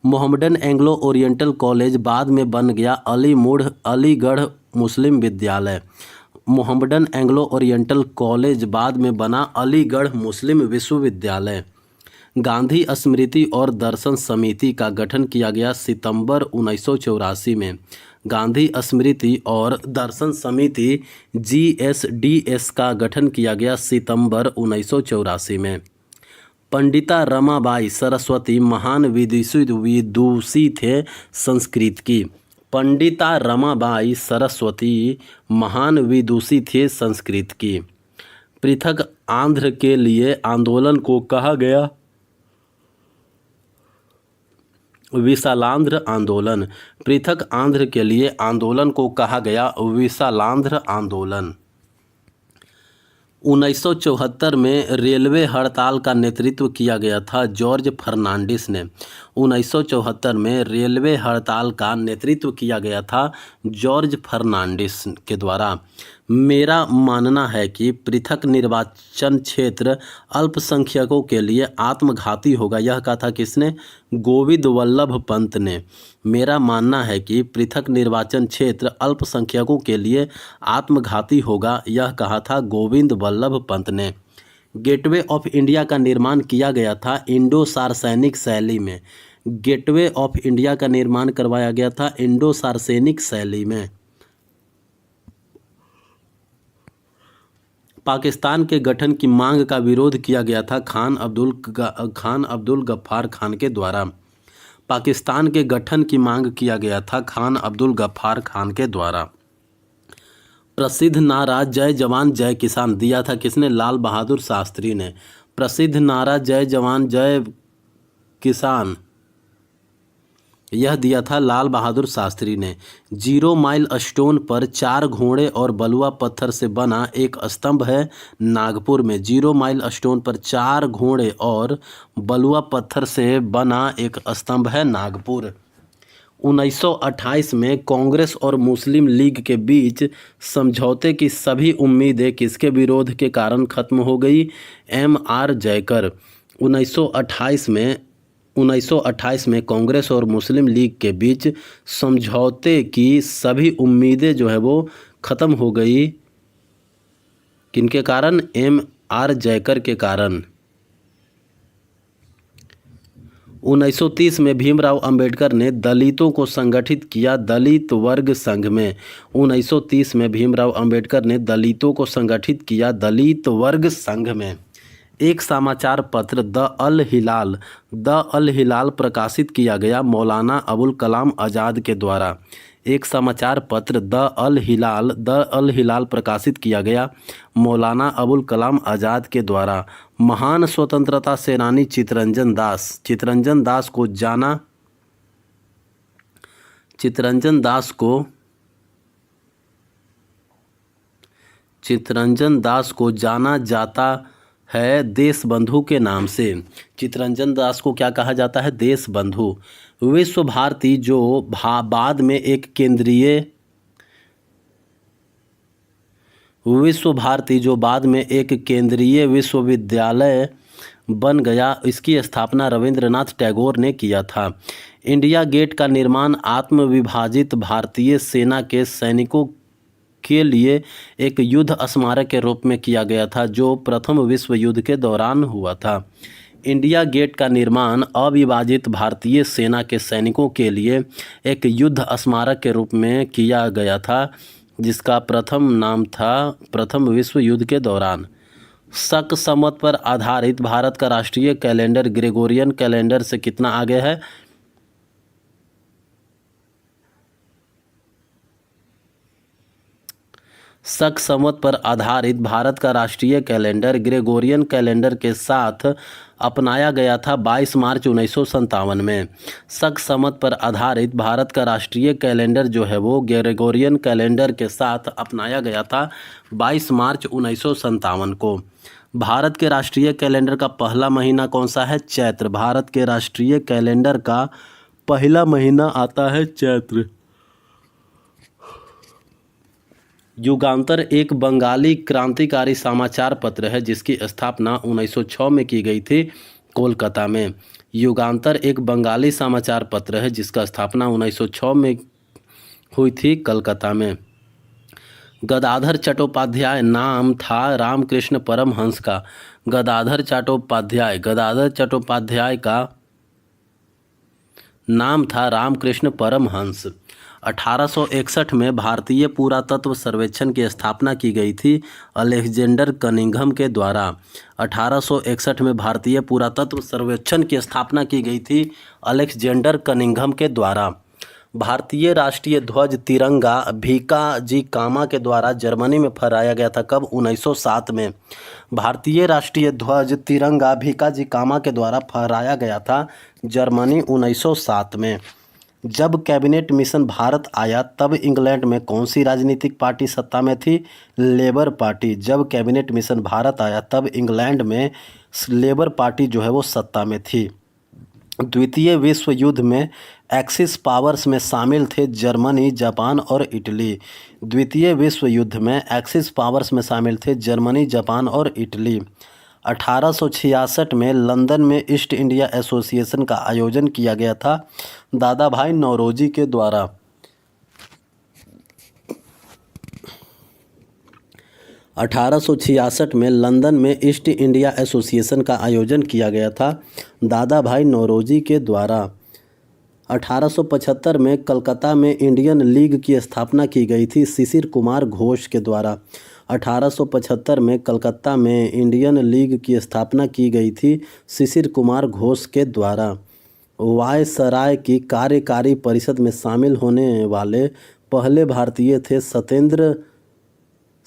मोहम्मदन एंग्लो ओरिएंटल कॉलेज बाद में बन गया अलीगढ़ मुस्लिम विद्यालय। मोहम्मदन एंग्लो ओरिएंटल कॉलेज बाद में बना अलीगढ़ मुस्लिम विश्वविद्यालय। गांधी स्मृति और दर्शन समिति का गठन किया गया सितंबर 1984 में। गांधी स्मृति और दर्शन समिति GSDS का गठन किया गया सितंबर 1984 में। पंडिता रमाबाई सरस्वती महान विदुषी थे संस्कृत की। पंडिता रमाबाई सरस्वती महान विदुषी थे संस्कृत की। पृथक आंध्र के लिए आंदोलन को कहा गया विशालांध्र आंदोलन। पृथक आंध्र के लिए आंदोलन को कहा गया विशालांध्र आंदोलन। 1974 में रेलवे हड़ताल का नेतृत्व किया गया था जॉर्ज फर्नांडिस ने। 1974 में रेलवे हड़ताल का नेतृत्व किया गया था जॉर्ज फर्नांडिस के द्वारा। मेरा मानना है कि पृथक निर्वाचन क्षेत्र अल्पसंख्यकों के लिए आत्मघाती होगा। यह कहा था किसने? गोविंद वल्लभ पंत ने। मेरा मानना है कि पृथक निर्वाचन क्षेत्र अल्पसंख्यकों के लिए आत्मघाती होगा। यह कहा था गोविंद वल्लभ पंत ने। गेटवे ऑफ इंडिया का निर्माण किया गया था इंडो सार्वजनिक शैली में। गेटवे ऑफ इंडिया का निर्माण करवाया गया था इंडो सार्वजनिक शैली में। पाकिस्तान के गठन की मांग का विरोध किया गया था खान अब्दुल गफ्फार खान के द्वारा। पाकिस्तान के गठन की मांग किया गया था खान अब्दुल गफ्फार खान के द्वारा। प्रसिद्ध नारा जय जवान जय किसान दिया था किसने? लाल बहादुर शास्त्री ने। प्रसिद्ध नारा जय जवान जय किसान यह दिया था लाल बहादुर शास्त्री ने। 0 माइल स्टोन पर 4 घोड़े और बलुआ पत्थर से बना एक स्तंभ है नागपुर में। 0 माइल स्टोन पर 4 घोड़े और बलुआ पत्थर से बना एक स्तंभ है नागपुर। 1928 में कांग्रेस और मुस्लिम लीग के बीच समझौते की सभी उम्मीदें किसके विरोध के कारण खत्म हो गई? M.R. जयकर। 1928 में कांग्रेस और मुस्लिम लीग के बीच समझौते की सभी उम्मीदें जो है वो ख़त्म हो गई। किनके कारण? M.R. जयकर के कारण। 1930 में भीमराव अंबेडकर ने दलितों को संगठित किया दलित वर्ग संघ में। 1930 में भीमराव अंबेडकर ने दलितों को संगठित किया दलित वर्ग संघ में। एक समाचार पत्र द अल हिलाल प्रकाशित किया गया मौलाना अबुल कलाम आज़ाद के द्वारा। एक समाचार पत्र द अल हिलाल प्रकाशित किया गया मौलाना अबुल कलाम आज़ाद के द्वारा। महान स्वतंत्रता सेनानी चित्तरंजन दास को जाना जाता है देश बंधु के नाम से। चित्तरंजन दास को क्या कहा जाता है? देश बंधु। विश्व भारती जो बाद में एक केंद्रीय विश्वविद्यालय बन गया, इसकी स्थापना रविंद्रनाथ टैगोर ने किया था। इंडिया गेट का निर्माण आत्मविभाजित भारतीय सेना के सैनिकों के लिए एक युद्ध स्मारक के रूप में किया गया था जो प्रथम विश्व युद्ध के दौरान हुआ था। इंडिया गेट का निर्माण अविभाजित भारतीय सेना के सैनिकों के लिए एक युद्ध स्मारक के रूप में किया गया था जिसका प्रथम नाम था प्रथम विश्व युद्ध के दौरान। शक संवत पर आधारित भारत का राष्ट्रीय कैलेंडर ग्रेगोरियन कैलेंडर से कितना आगे है? शक संवत पर आधारित भारत का राष्ट्रीय कैलेंडर ग्रेगोरियन कैलेंडर के साथ अपनाया गया था 22 मार्च 1957 में। शक संवत पर आधारित भारत का राष्ट्रीय कैलेंडर जो है वो ग्रेगोरियन कैलेंडर के साथ अपनाया गया था 22 मार्च 1957 को। भारत के राष्ट्रीय कैलेंडर का पहला महीना कौन सा है? चैत्र। भारत के राष्ट्रीय कैलेंडर का पहला महीना आता है चैत्र। युगांतर एक बंगाली क्रांतिकारी समाचार पत्र है जिसकी स्थापना 1906 में की गई थी कोलकाता में। युगांतर एक बंगाली समाचार पत्र है जिसका स्थापना 1906 में हुई थी कलकत्ता में। गदाधर चट्टोपाध्याय नाम था रामकृष्ण परमहंस का। गदाधर चट्टोपाध्याय का नाम था रामकृष्ण परमहंस। 1861 में भारतीय पुरातत्व सर्वेक्षण की स्थापना की गई थी अलेक्जेंडर कनिंघम के द्वारा। 1861 में भारतीय पुरातत्व सर्वेक्षण की स्थापना की गई थी अलेक्जेंडर कनिंघम के द्वारा। भारतीय राष्ट्रीय ध्वज तिरंगा भीकाजी कामा के द्वारा जर्मनी में फहराया गया था। कब? 1907 में। भारतीय राष्ट्रीय ध्वज तिरंगा भीकाजी कामा के द्वारा फहराया गया था जर्मनी 1907 में। जब कैबिनेट मिशन भारत आया तब इंग्लैंड में कौन सी राजनीतिक पार्टी सत्ता में थी? Labour party. जब कैबिनेट मिशन भारत आया तब इंग्लैंड में लेबर पार्टी जो है वो सत्ता में थी। द्वितीय विश्व युद्ध में एक्सिस पावर्स में शामिल थे जर्मनी, जापान और इटली। द्वितीय विश्व युद्ध में एक्सिस पावर्स में शामिल थे जर्मनी, जापान और इटली। 1866 में लंदन में ईस्ट इंडिया एसोसिएशन का आयोजन किया गया था दादा भाई नौरोजी के द्वारा। 1866 में लंदन में ईस्ट इंडिया एसोसिएशन का आयोजन किया गया था दादा भाई नौरोजी के द्वारा। 1875 में कलकत्ता में इंडियन लीग की स्थापना की गई थी शिशिर कुमार घोष के द्वारा। 1875 में कलकत्ता में इंडियन लीग की स्थापना की गई थी शिशिर कुमार घोष के द्वारा। वायसराय की कार्यकारी परिषद में शामिल होने वाले पहले भारतीय थे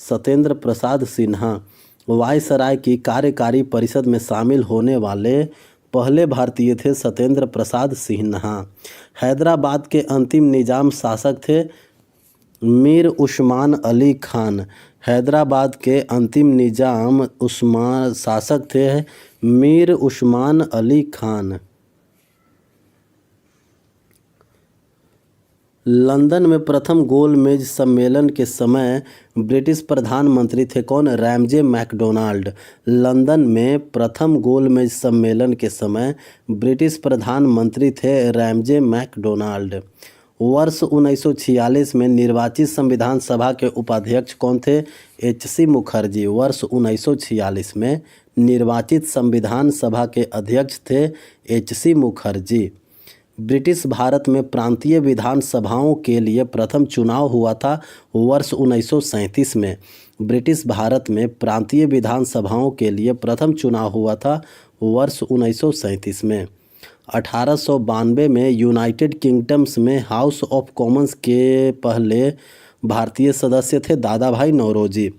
सत्येंद्र प्रसाद सिन्हा। वायसराय की कार्यकारी परिषद में शामिल होने वाले पहले भारतीय थे सत्येंद्र प्रसाद सिन्हा। हैदराबाद के अंतिम निजाम शासक थे मीर उस्मान अली खान। हैदराबाद के अंतिम निजाम शासक थे मीर उस्मान अली खान। लंदन में प्रथम गोलमेज सम्मेलन के समय ब्रिटिश प्रधानमंत्री थे कौन? Ramsay McDonald. लंदन में प्रथम गोलमेज सम्मेलन के समय ब्रिटिश प्रधानमंत्री थे रैमजे मैकडोनाल्ड। वर्ष 1946 में निर्वाचित संविधान सभा के उपाध्यक्ष कौन थे? एच.सी. मुखर्जी। वर्ष 1946 में निर्वाचित संविधान सभा के अध्यक्ष थे एच.सी. मुखर्जी। ब्रिटिश भारत में प्रांतीय विधान सभाओं के लिए प्रथम चुनाव हुआ था वर्ष 1937 में। ब्रिटिश भारत में प्रांतीय विधान सभाओं के लिए प्रथम चुनाव हुआ था वर्ष 1937 में। 1892 में यूनाइटेड किंगडम्स में हाउस ऑफ कॉमन्स के पहले भारतीय सदस्य थे दादा भाई नौरोजी।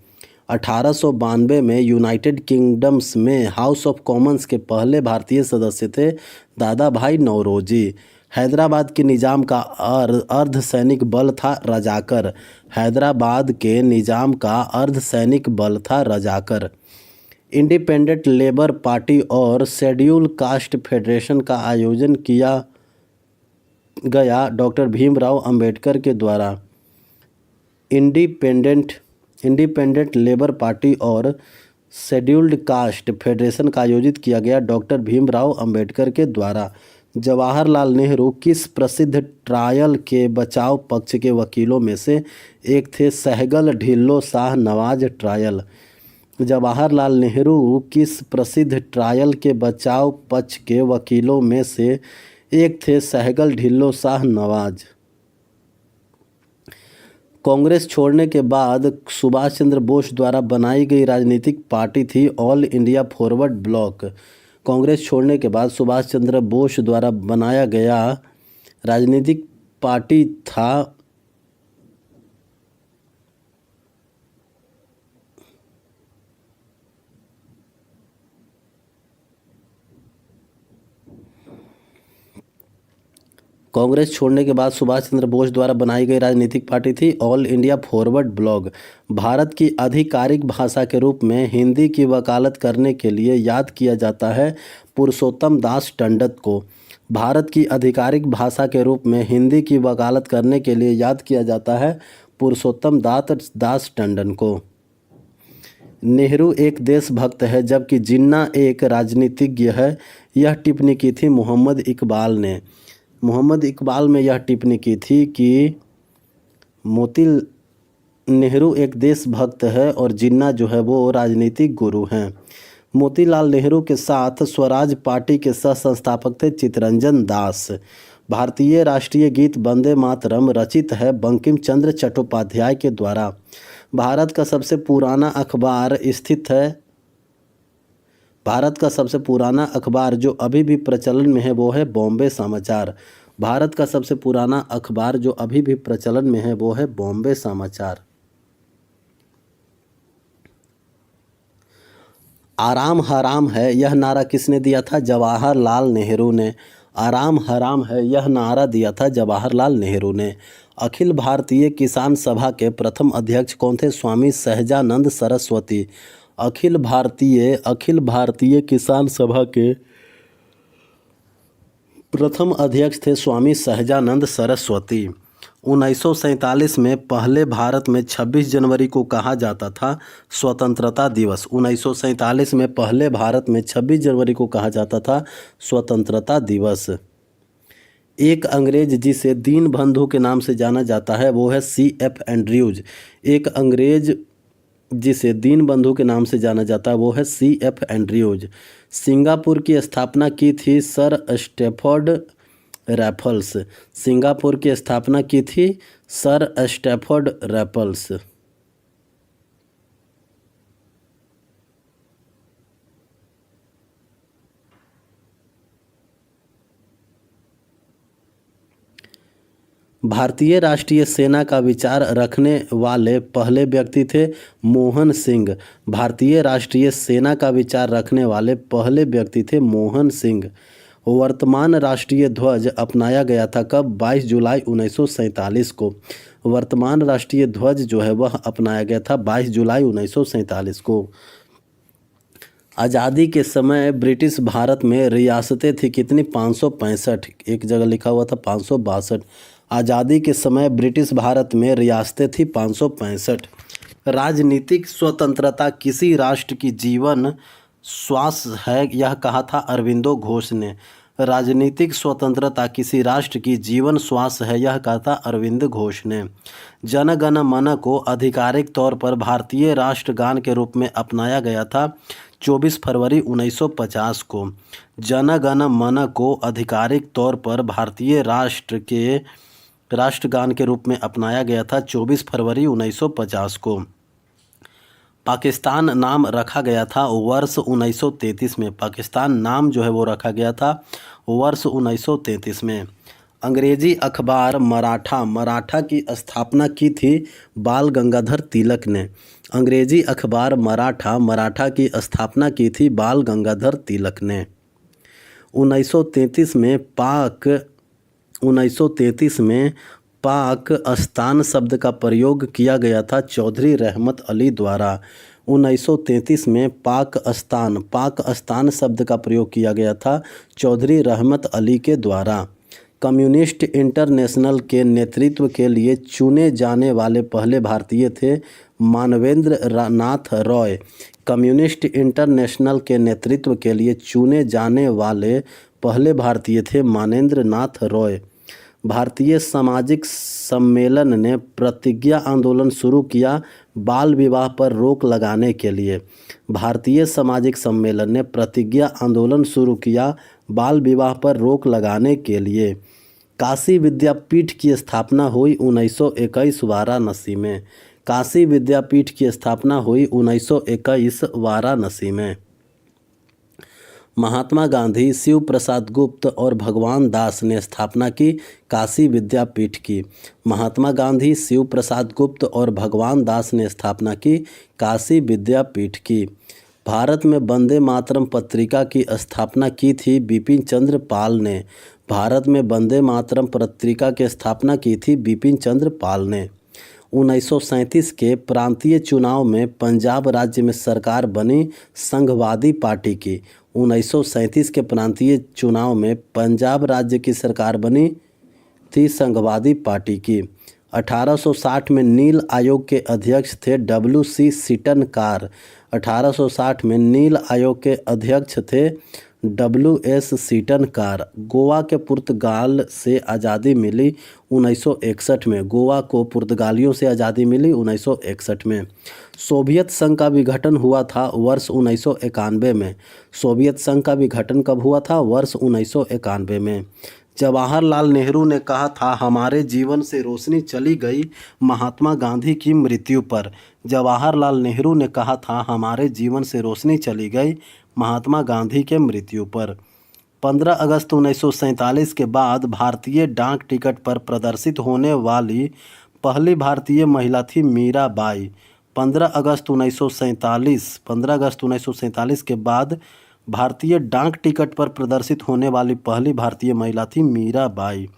1892 में यूनाइटेड किंगडम्स में हाउस ऑफ कॉमन्स के पहले भारतीय सदस्य थे दादा भाई नौरोजी। हैदराबाद के निज़ाम का अर्धसैनिक बल था रजाकर। हैदराबाद के निज़ाम का अर्धसैनिक बल था रजाकर। इंडिपेंडेंट लेबर पार्टी और शेड्यूल कास्ट फेडरेशन का आयोजन किया गया डॉक्टर भीमराव अंबेडकर के द्वारा। इंडिपेंडेंट लेबर पार्टी और शेड्यूल्ड कास्ट फेडरेशन का आयोजित किया गया डॉक्टर भीमराव अंबेडकर के द्वारा। जवाहरलाल नेहरू किस प्रसिद्ध ट्रायल के बचाव पक्ष के वकीलों में से एक थे? सहगल ढिल्लो शाह नवाज ट्रायल। जवाहरलाल नेहरू किस प्रसिद्ध ट्रायल के बचाव पक्ष के वकीलों में से एक थे? सहगल ढिल्लो शाह नवाज। कांग्रेस छोड़ने के बाद सुभाष चंद्र बोस द्वारा बनाई गई राजनीतिक पार्टी थी all India forward block. Congress छोड़ने के बाद सुभाष चंद्र बोस द्वारा बनाया गया राजनीतिक पार्टी था कांग्रेस छोड़ने के बाद सुभाष चंद्र बोस द्वारा बनाई गई राजनीतिक पार्टी थी all India forward block. Bharat की आधिकारिक भाषा के रूप में हिंदी की वकालत करने के लिए याद किया जाता है पुरुषोत्तम दास टंडन को। भारत की आधिकारिक भाषा के रूप में हिंदी की वकालत करने के लिए याद किया जाता है पुरुषोत्तम दास टंडन को। नेहरू एक देशभक्त है जबकि जिन्ना एक राजनीतिज्ञ है, यह टिप्पणी की थी मोहम्मद इकबाल ने। मोहम्मद इकबाल में यह टिप्पणी की थी कि नेहरू एक देशभक्त है और जिन्ना जो है वो राजनीतिक गुरु हैं। मोतीलाल नेहरू के साथ स्वराज पार्टी के सह संस्थापक थे चित्तरंजन दास। भारतीय राष्ट्रीय गीत वंदे मातरम रचित है बंकिम चंद्र चट्टोपाध्याय के द्वारा। भारत का सबसे पुराना अखबार जो अभी भी प्रचलन में है वो है बॉम्बे समाचार। भारत का सबसे पुराना अखबार जो अभी भी प्रचलन में है वो है बॉम्बे समाचार। आराम हराम है यह नारा किसने दिया था? जवाहरलाल नेहरू ने। आराम हराम है यह नारा दिया था जवाहरलाल नेहरू ने। अखिल भारतीय किसान सभा के प्रथम अध्यक्ष कौन थे? स्वामी सहजानंद सरस्वती। अखिल भारतीय किसान सभा के प्रथम अध्यक्ष थे स्वामी सहजानंद सरस्वती। 1947 में पहले भारत में 26 जनवरी को कहा जाता था स्वतंत्रता दिवस। 1947 में पहले भारत में 26 जनवरी को कहा जाता था स्वतंत्रता दिवस। एक अंग्रेज जिसे दीनबंधु के नाम से जाना जाता है वो है C.F. एंड्रयूज। एक अंग्रेज जिसे दीनबंधु के नाम से जाना जाता है वो है C.F. एंड्रयूज। सिंगापुर की स्थापना की थी सर स्टैफोर्ड रैफल्स। सिंगापुर की स्थापना की थी सर स्टैफोर्ड रैफल्स। भारतीय राष्ट्रीय सेना का विचार रखने वाले पहले व्यक्ति थे मोहन सिंह। भारतीय राष्ट्रीय सेना का विचार रखने वाले पहले व्यक्ति थे मोहन सिंह। वर्तमान राष्ट्रीय ध्वज अपनाया गया था कब? 22 जुलाई 1947 को। वर्तमान राष्ट्रीय ध्वज जो है वह अपनाया गया था 22 जुलाई 1947 को। आज़ादी के समय ब्रिटिश भारत में रियासतें थी कितनी? 565। एक जगह लिखा हुआ था 562। आज़ादी के समय ब्रिटिश भारत में रियासतें थी 565। राजनीतिक स्वतंत्रता किसी राष्ट्र की जीवन श्वास है, यह कहा था अरविंदो घोष ने। राजनीतिक स्वतंत्रता किसी राष्ट्र की जीवन श्वास है, यह कहा था अरविंद घोष ने। जन गण मन को आधिकारिक तौर पर भारतीय राष्ट्रगान के रूप में अपनाया गया था 24 फरवरी 1950 को। जन गण मन को आधिकारिक तौर पर भारतीय राष्ट्रगान के रूप में अपनाया गया था 24 फरवरी 1950 को। पाकिस्तान नाम रखा गया था वर्ष 1933 में। पाकिस्तान नाम जो है वो रखा गया था वर्ष 1933 में। अंग्रेजी अखबार मराठा की स्थापना की थी बाल गंगाधर तिलक ने। अंग्रेजी अखबार मराठा की स्थापना की थी बाल गंगाधर तिलक ने। 1933 में पाकिस्तान शब्द का प्रयोग किया गया था चौधरी रहमत अली द्वारा। 1933 में पाकिस्तान शब्द का प्रयोग किया गया था चौधरी रहमत अली के द्वारा। कम्युनिस्ट इंटरनेशनल के नेतृत्व के लिए चुने जाने वाले पहले भारतीय थे मानवेंद्र नाथ रॉय। कम्युनिस्ट इंटरनेशनल के नेतृत्व के लिए चुने जाने वाले पहले भारतीय थे मानेंद्र नाथ रॉय। भारतीय सामाजिक सम्मेलन ने प्रतिज्ञा आंदोलन शुरू किया बाल विवाह पर रोक लगाने के लिए। भारतीय सामाजिक सम्मेलन ने प्रतिज्ञा आंदोलन शुरू किया बाल विवाह पर रोक लगाने के लिए। काशी विद्यापीठ की स्थापना हुई 1921 वाराणसी में। काशी विद्यापीठ की स्थापना हुई 1921 वाराणसी में। महात्मा गांधी, शिव प्रसाद गुप्त और भगवान दास ने स्थापना की काशी विद्यापीठ की। महात्मा गांधी, शिव प्रसाद गुप्त और भगवान दास ने स्थापना की काशी विद्यापीठ की। भारत में वंदे मातरम पत्रिका की स्थापना की थी बिपिन चंद्र पाल ने। भारत में वंदे मातरम पत्रिका की स्थापना की थी बिपिन चंद्र पाल ने। 1937 के प्रांतीय चुनाव में पंजाब राज्य में सरकार बनी संघवादी पार्टी की। 1937 के प्रांतीय चुनाव में पंजाब राज्य की सरकार बनी थी संघवादी पार्टी की। 1860 में नील आयोग के अध्यक्ष थे W.C. सीटनकार। 1860 में नील आयोग के अध्यक्ष थे W.S. सीटनकार। गोवा के पुर्तगाल से आज़ादी मिली 1961 में। गोवा को पुर्तगालियों से आज़ादी मिली 1961 में। सोवियत संघ का विघटन हुआ था वर्ष 1991 में। सोवियत संघ का विघटन कब हुआ था? वर्ष 1991 में। जवाहरलाल नेहरू ने कहा था हमारे जीवन से रोशनी चली गई महात्मा गांधी की मृत्यु पर। जवाहरलाल नेहरू ने कहा था हमारे जीवन से रोशनी चली गई महात्मा गांधी के मृत्यु पर। 15 अगस्त 1947 के बाद भारतीय डाक टिकट पर प्रदर्शित होने वाली पहली भारतीय महिला थी मीराबाई। 15 अगस्त 1947 के बाद भारतीय डाक टिकट पर प्रदर्शित होने वाली पहली भारतीय महिला थी मीराबाई।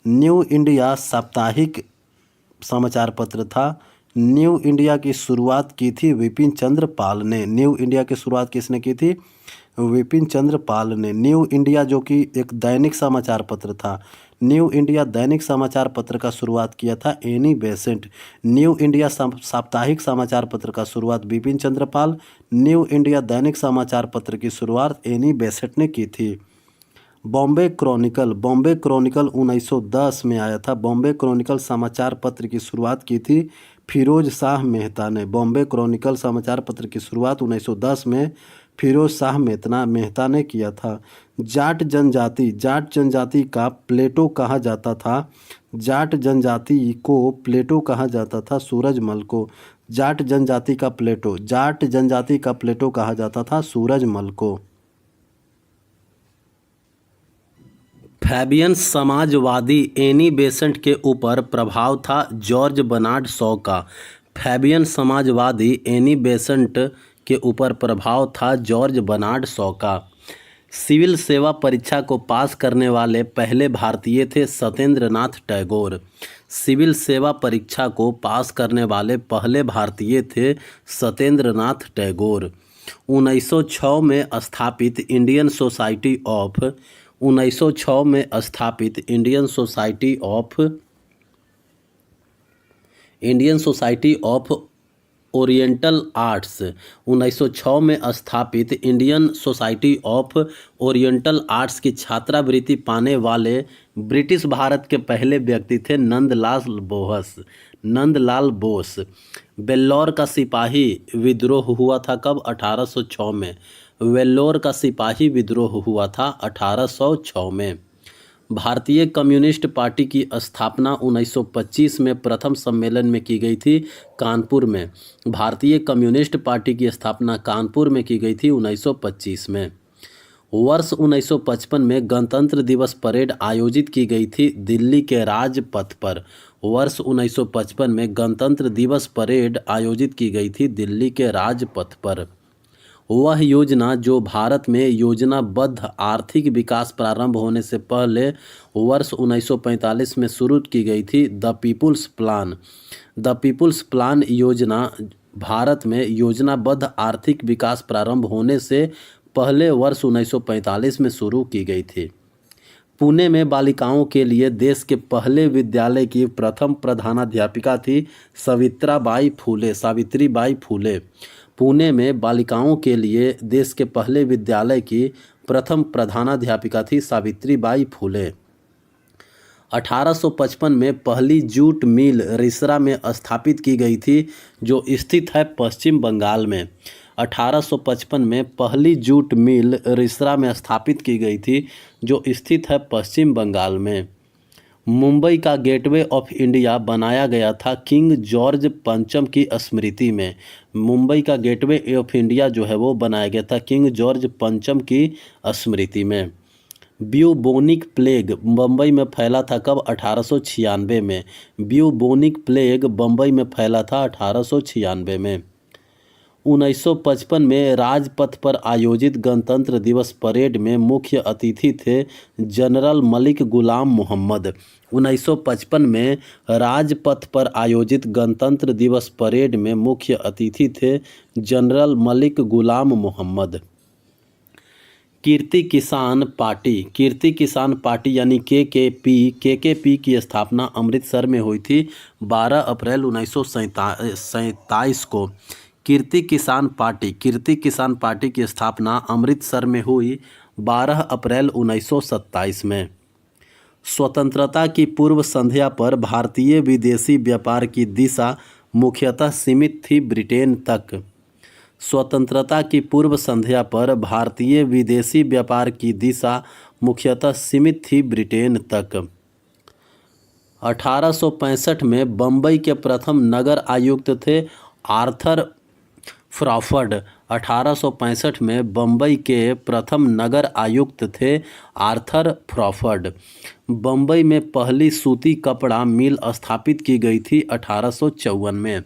न्यू इंडिया साप्ताहिक समाचार पत्र था। न्यू इंडिया की शुरुआत की थी विपिन चंद्र पाल ने। न्यू इंडिया की शुरुआत किसने की थी? विपिन चंद्र पाल ने। न्यू इंडिया जो कि एक दैनिक समाचार पत्र था। न्यू इंडिया दैनिक समाचार पत्र का शुरुआत किया था एनी बेसेंट। न्यू इंडिया साप्ताहिक समाचार पत्र का शुरुआत विपिन चंद्र पाल। न्यू इंडिया दैनिक समाचार पत्र की शुरुआत एनी बेसेंट ने की थी। बॉम्बे क्रॉनिकल 1910 में आया था। बॉम्बे क्रॉनिकल समाचार पत्र की शुरुआत की थी फिरोज शाह मेहता ने। बॉम्बे क्रॉनिकल समाचार पत्र की शुरुआत 1910 में फिरोज शाह मेहता ने किया था। जाट जनजाति का प्लेटो कहा जाता था। जाट जनजाति को प्लेटो कहा जाता था सूरजमल को। जाट जनजाति का प्लेटो कहा जाता था सूरजमल को। फैबियन समाजवादी एनी बेसेंट के ऊपर प्रभाव था जॉर्ज बर्नार्ड शॉ का। फैबियन समाजवादी एनी बेसेंट के ऊपर प्रभाव था जॉर्ज बर्नार्ड शॉ का। सिविल सेवा परीक्षा को पास करने वाले पहले भारतीय थे सत्येंद्र नाथ टैगोर। सिविल सेवा परीक्षा को पास करने वाले पहले भारतीय थे सत्येंद्र नाथ टैगोर। 1906 में स्थापित Indian society of oriental arts 1906 में स्थापित Indian society of oriental arts की छात्रवृत्ति पाने वाले ब्रिटिश भारत के पहले व्यक्ति थे नंदलाल बोस। वेल्लोर का सिपाही विद्रोह हुआ था कब? 1806 में। वेल्लोर का सिपाही विद्रोह हुआ था 1806 में। भारतीय कम्युनिस्ट पार्टी की स्थापना 1925 में प्रथम सम्मेलन में की गई थी कानपुर में। भारतीय कम्युनिस्ट पार्टी की स्थापना कानपुर में की गई थी 1925 में। वर्ष 1955 में गणतंत्र दिवस परेड आयोजित की गई थी दिल्ली के राजपथ पर। वर्ष 1955 में गणतंत्र दिवस परेड आयोजित की गई थी दिल्ली के राजपथ पर। वह योजना जो भारत में योजनाबद्ध आर्थिक विकास प्रारंभ होने से पहले वर्ष 1945 में शुरू की गई थी द पीपुल्स प्लान योजना भारत में योजनाबद्ध आर्थिक विकास प्रारंभ होने से पहले वर्ष 1945 में शुरू की गई थी। पुणे में बालिकाओं के लिए देश के पहले विद्यालय की प्रथम प्रधानाध्यापिका थी सावित्रीबाई फूले। पुणे में बालिकाओं के लिए देश के पहले विद्यालय की प्रथम प्रधानाध्यापिका थी सावित्रीबाई फूले। 1855 में पहली जूट मिल रिसरा में स्थापित की गई थी जो स्थित है पश्चिम बंगाल में। 1855 में पहली जूट मिल रिसरा में स्थापित की गई थी जो स्थित है पश्चिम बंगाल में। मुंबई का गेटवे ऑफ इंडिया बनाया गया था किंग जॉर्ज पंचम की स्मृति में। मुंबई का गेटवे ऑफ इंडिया जो है वो बनाया गया था किंग जॉर्ज पंचम की स्मृति में। ब्यूबोनिक प्लेग बम्बई में फैला था कब? 1896 में। ब्यूबोनिक प्लेग बम्बई में फैला था 1896 में। 1955 में राजपथ पर आयोजित गणतंत्र दिवस परेड में मुख्य अतिथि थे जनरल मलिक गुलाम मोहम्मद। 1955 में राजपथ पर आयोजित गणतंत्र दिवस परेड में मुख्य अतिथि थे जनरल मलिक गुलाम मोहम्मद। कीर्ति किसान पार्टी यानी केकेपी की स्थापना अमृतसर में हुई थी 12 अप्रैल 1927 को। कीर्ति किसान पार्टी की स्थापना अमृतसर में हुई 12 अप्रैल 1927 में। स्वतंत्रता की पूर्व संध्या पर भारतीय विदेशी व्यापार की दिशा मुख्यतः सीमित थी ब्रिटेन तक। स्वतंत्रता की पूर्व संध्या पर भारतीय विदेशी व्यापार की दिशा मुख्यतः सीमित थी ब्रिटेन तक। 1865 में बम्बई के प्रथम नगर आयुक्त थे आर्थर फ्रॉफर्ड। 1865 में बम्बई के प्रथम नगर आयुक्त थे आर्थर फ्रॉफर्ड। बम्बई में पहली सूती कपड़ा मिल स्थापित की गई थी 1854 में।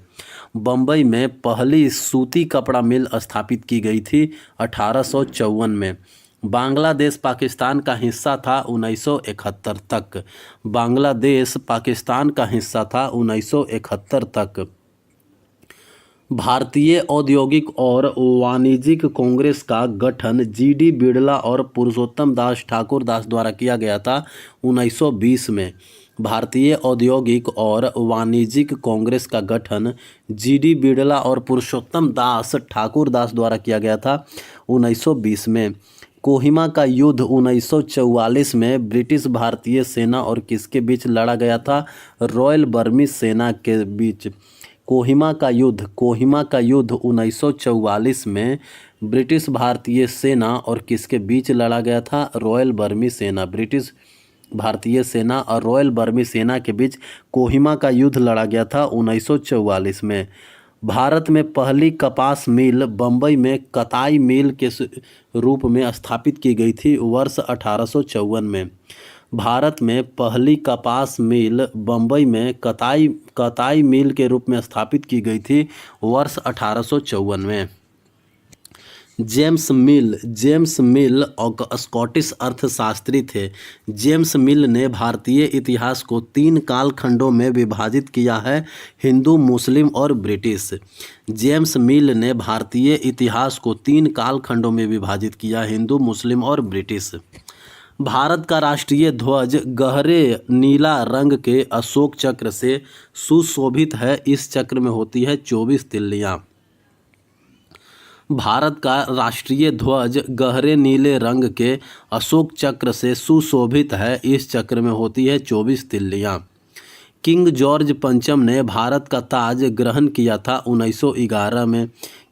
बम्बई में पहली सूती कपड़ा मिल स्थापित की गई थी 1854 में। बांग्लादेश पाकिस्तान का हिस्सा था 1971 तक। बांग्लादेश पाकिस्तान का हिस्सा था 1971 तक। भारतीय औद्योगिक और वाणिज्यिक कांग्रेस का गठन जीडी बिड़ला और पुरुषोत्तम दास ठाकुर द्वारा किया गया था 1920 में। भारतीय औद्योगिक और वाणिज्यिक कांग्रेस का गठन जीडी बिड़ला और पुरुषोत्तम दास ठाकुर द्वारा किया गया था 1920 में। कोहिमा का युद्ध 1944 में ब्रिटिश भारतीय सेना और किसके बीच लड़ा गया था? रॉयल बर्मी सेना के बीच। कोहिमा का युद्ध 1944 में ब्रिटिश भारतीय सेना और किसके बीच लड़ा गया था? रॉयल बर्मी सेना। ब्रिटिश भारतीय सेना और रॉयल बर्मी सेना के बीच कोहिमा का युद्ध लड़ा गया था 1944 में। भारत में पहली कपास मिल बम्बई में कताई मिल के रूप में स्थापित की गई थी वर्ष 1854 में। भारत में पहली कपास मिल बम्बई में कताई मिल के रूप में स्थापित की गई थी वर्ष 1854 में। जेम्स मिल और स्कॉटिश अर्थशास्त्री थे। जेम्स मिल ने भारतीय इतिहास को 3 कालखंडों में विभाजित किया है, हिंदू, मुस्लिम और ब्रिटिश। जेम्स मिल ने भारतीय इतिहास को 3 कालखंडों में विभाजित किया, हिंदू, मुस्लिम और ब्रिटिश। भारत का राष्ट्रीय ध्वज गहरे नीला रंग के अशोक चक्र से सुशोभित है। इस चक्र में होती है 24 तिल्लियाँ। भारत का राष्ट्रीय ध्वज गहरे नीले रंग के अशोक चक्र से सुशोभित है। इस चक्र में होती है 24 तिल्लियाँ। किंग जॉर्ज पंचम ने भारत का ताज ग्रहण किया था 1911 में।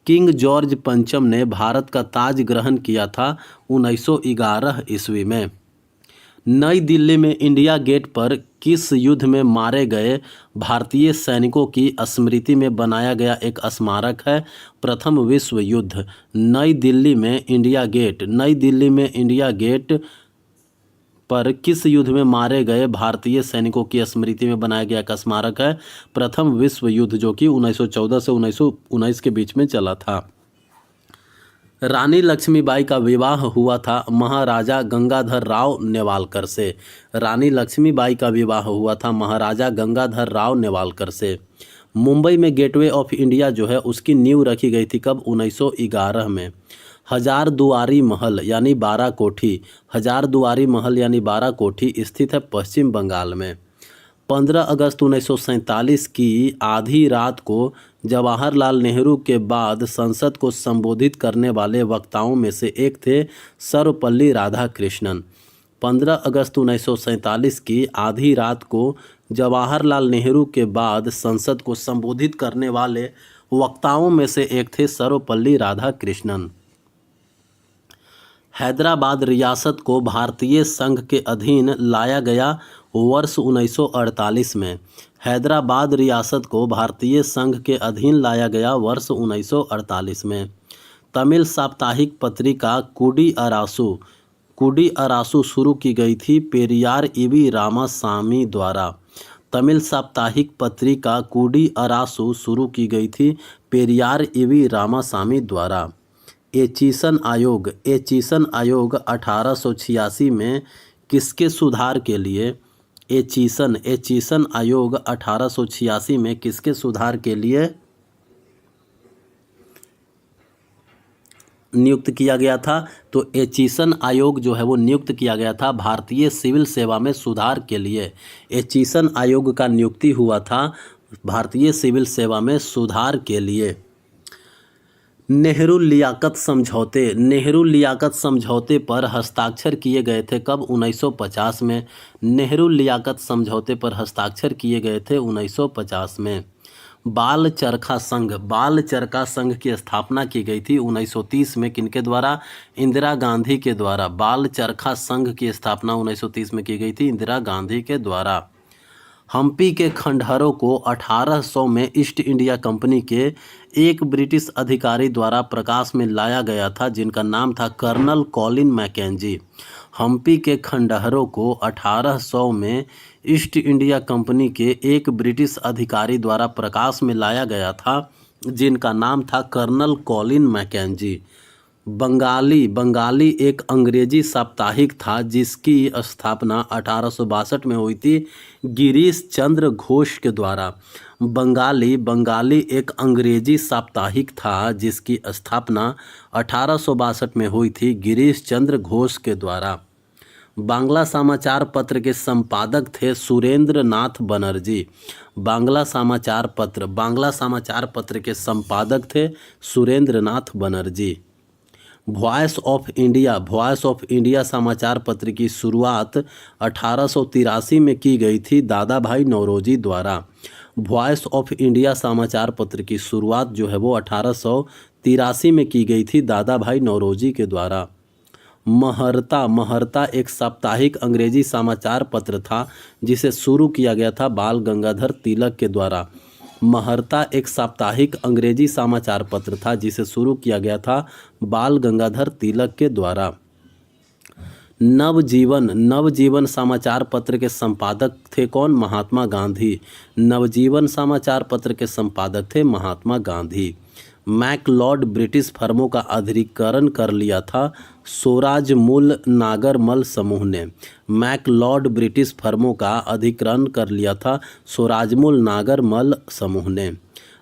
किंग जॉर्ज पंचम ने भारत का ताज ग्रहण किया था 1911 ईस्वी में। नई दिल्ली में इंडिया गेट पर किस युद्ध में मारे गए भारतीय सैनिकों की स्मृति में बनाया गया एक स्मारक है? प्रथम विश्व युद्ध। नई दिल्ली में इंडिया गेट पर किस युद्ध में मारे गए भारतीय सैनिकों की स्मृति में बनाया गया एक स्मारक है? प्रथम विश्व युद्ध, जो कि 1914 से 1919 के बीच में चला था। रानी लक्ष्मीबाई का विवाह हुआ था महाराजा गंगाधर राव नेवालकर से। रानी लक्ष्मीबाई का विवाह हुआ था महाराजा गंगाधर राव नेवालकर से। मुंबई में गेटवे ऑफ इंडिया जो है उसकी नींव रखी गई थी कब? 1911 में। हजारदुआरी महल यानी 12 कोठी स्थित है पश्चिम बंगाल में। 15 अगस्त 1947 की आधी रात को जवाहरलाल नेहरू के बाद संसद को संबोधित करने वाले वक्ताओं में से एक थे सर्वपल्ली राधाकृष्णन। 15 अगस्त 1947 की आधी रात को जवाहरलाल नेहरू के बाद संसद को संबोधित करने वाले वक्ताओं में से एक थे सर्वपल्ली राधाकृष्णन। हैदराबाद रियासत को भारतीय संघ के अधीन लाया गया वर्ष 1948 में। हैदराबाद रियासत को भारतीय संघ के अधीन लाया गया वर्ष 1948 में। तमिल साप्ताहिक पत्रिका कुडी अरासू शुरू की गई थी पेरियार ईवी रामासामी द्वारा। तमिल साप्ताहिक पत्रिका कुडी अरासू शुरू की गई थी पेरियार ईवी रामासामी द्वारा। एचीसन आयोग 1886 में किसके सुधार के लिए? एचीसन आयोग 1886 में किसके सुधार के लिए नियुक्त किया गया था? तो एचीसन आयोग जो है वो नियुक्त किया गया था भारतीय सिविल सेवा में सुधार के लिए। एचीसन आयोग का नियुक्ति हुआ था भारतीय सिविल सेवा में सुधार के लिए। नेहरू लियाकत समझौते पर हस्ताक्षर किए गए थे कब? 1950 में। नेहरू लियाकत समझौते पर हस्ताक्षर किए गए थे 1950 में। बाल चरखा संघ की स्थापना की गई थी 1930 में। किनके द्वारा? इंदिरा गांधी के द्वारा। बाल चरखा संघ की स्थापना 1930 में की गई थी इंदिरा गांधी के द्वारा। हम्पी के खंडहरों को 1800 में ईस्ट इंडिया कंपनी के एक ब्रिटिश अधिकारी द्वारा प्रकाश में लाया गया था जिनका नाम था कर्नल कॉलिन मैकेंजी। हम्पी के खंडहरों को 1800 में ईस्ट इंडिया कंपनी के एक ब्रिटिश अधिकारी द्वारा प्रकाश में लाया गया था जिनका नाम था कर्नल कॉलिन मैकेंजी। बंगाली एक अंग्रेजी साप्ताहिक था जिसकी स्थापना 1862 में हुई थी गिरीश चंद्र घोष के द्वारा। बंगाली एक अंग्रेजी साप्ताहिक था जिसकी स्थापना 1862 में हुई थी गिरीश चंद्र घोष के द्वारा। बांग्ला समाचार पत्र के संपादक थे सुरेंद्र नाथ बनर्जी। बांग्ला समाचार पत्र के संपादक थे सुरेंद्र नाथ बनर्जी। वॉइस ऑफ इंडिया समाचार पत्र की शुरुआत 1883 में की गई थी दादा भाई नौरोजी द्वारा। वॉइस ऑफ इंडिया समाचार पत्र की शुरुआत जो है वो 1883 में की गई थी दादा भाई नौरोजी के द्वारा। महर्ता एक साप्ताहिक अंग्रेजी समाचार पत्र था जिसे शुरू किया गया था बाल गंगाधर तिलक के द्वारा। महर्ता एक साप्ताहिक अंग्रेजी समाचार पत्र था जिसे शुरू किया गया था बाल गंगाधर तिलक के द्वारा। नवजीवन समाचार पत्र के संपादक थे कौन? महात्मा गांधी। नवजीवन समाचार पत्र के संपादक थे महात्मा गांधी। मैकलॉर्ड ब्रिटिश फर्मों का अधिग्रहण कर लिया था स्वराजमूल नागरमल समूह ने। मैकलॉर्ड ब्रिटिश फर्मों का अधिग्रहण कर लिया था स्वराजमूल नागरमल समूह ने।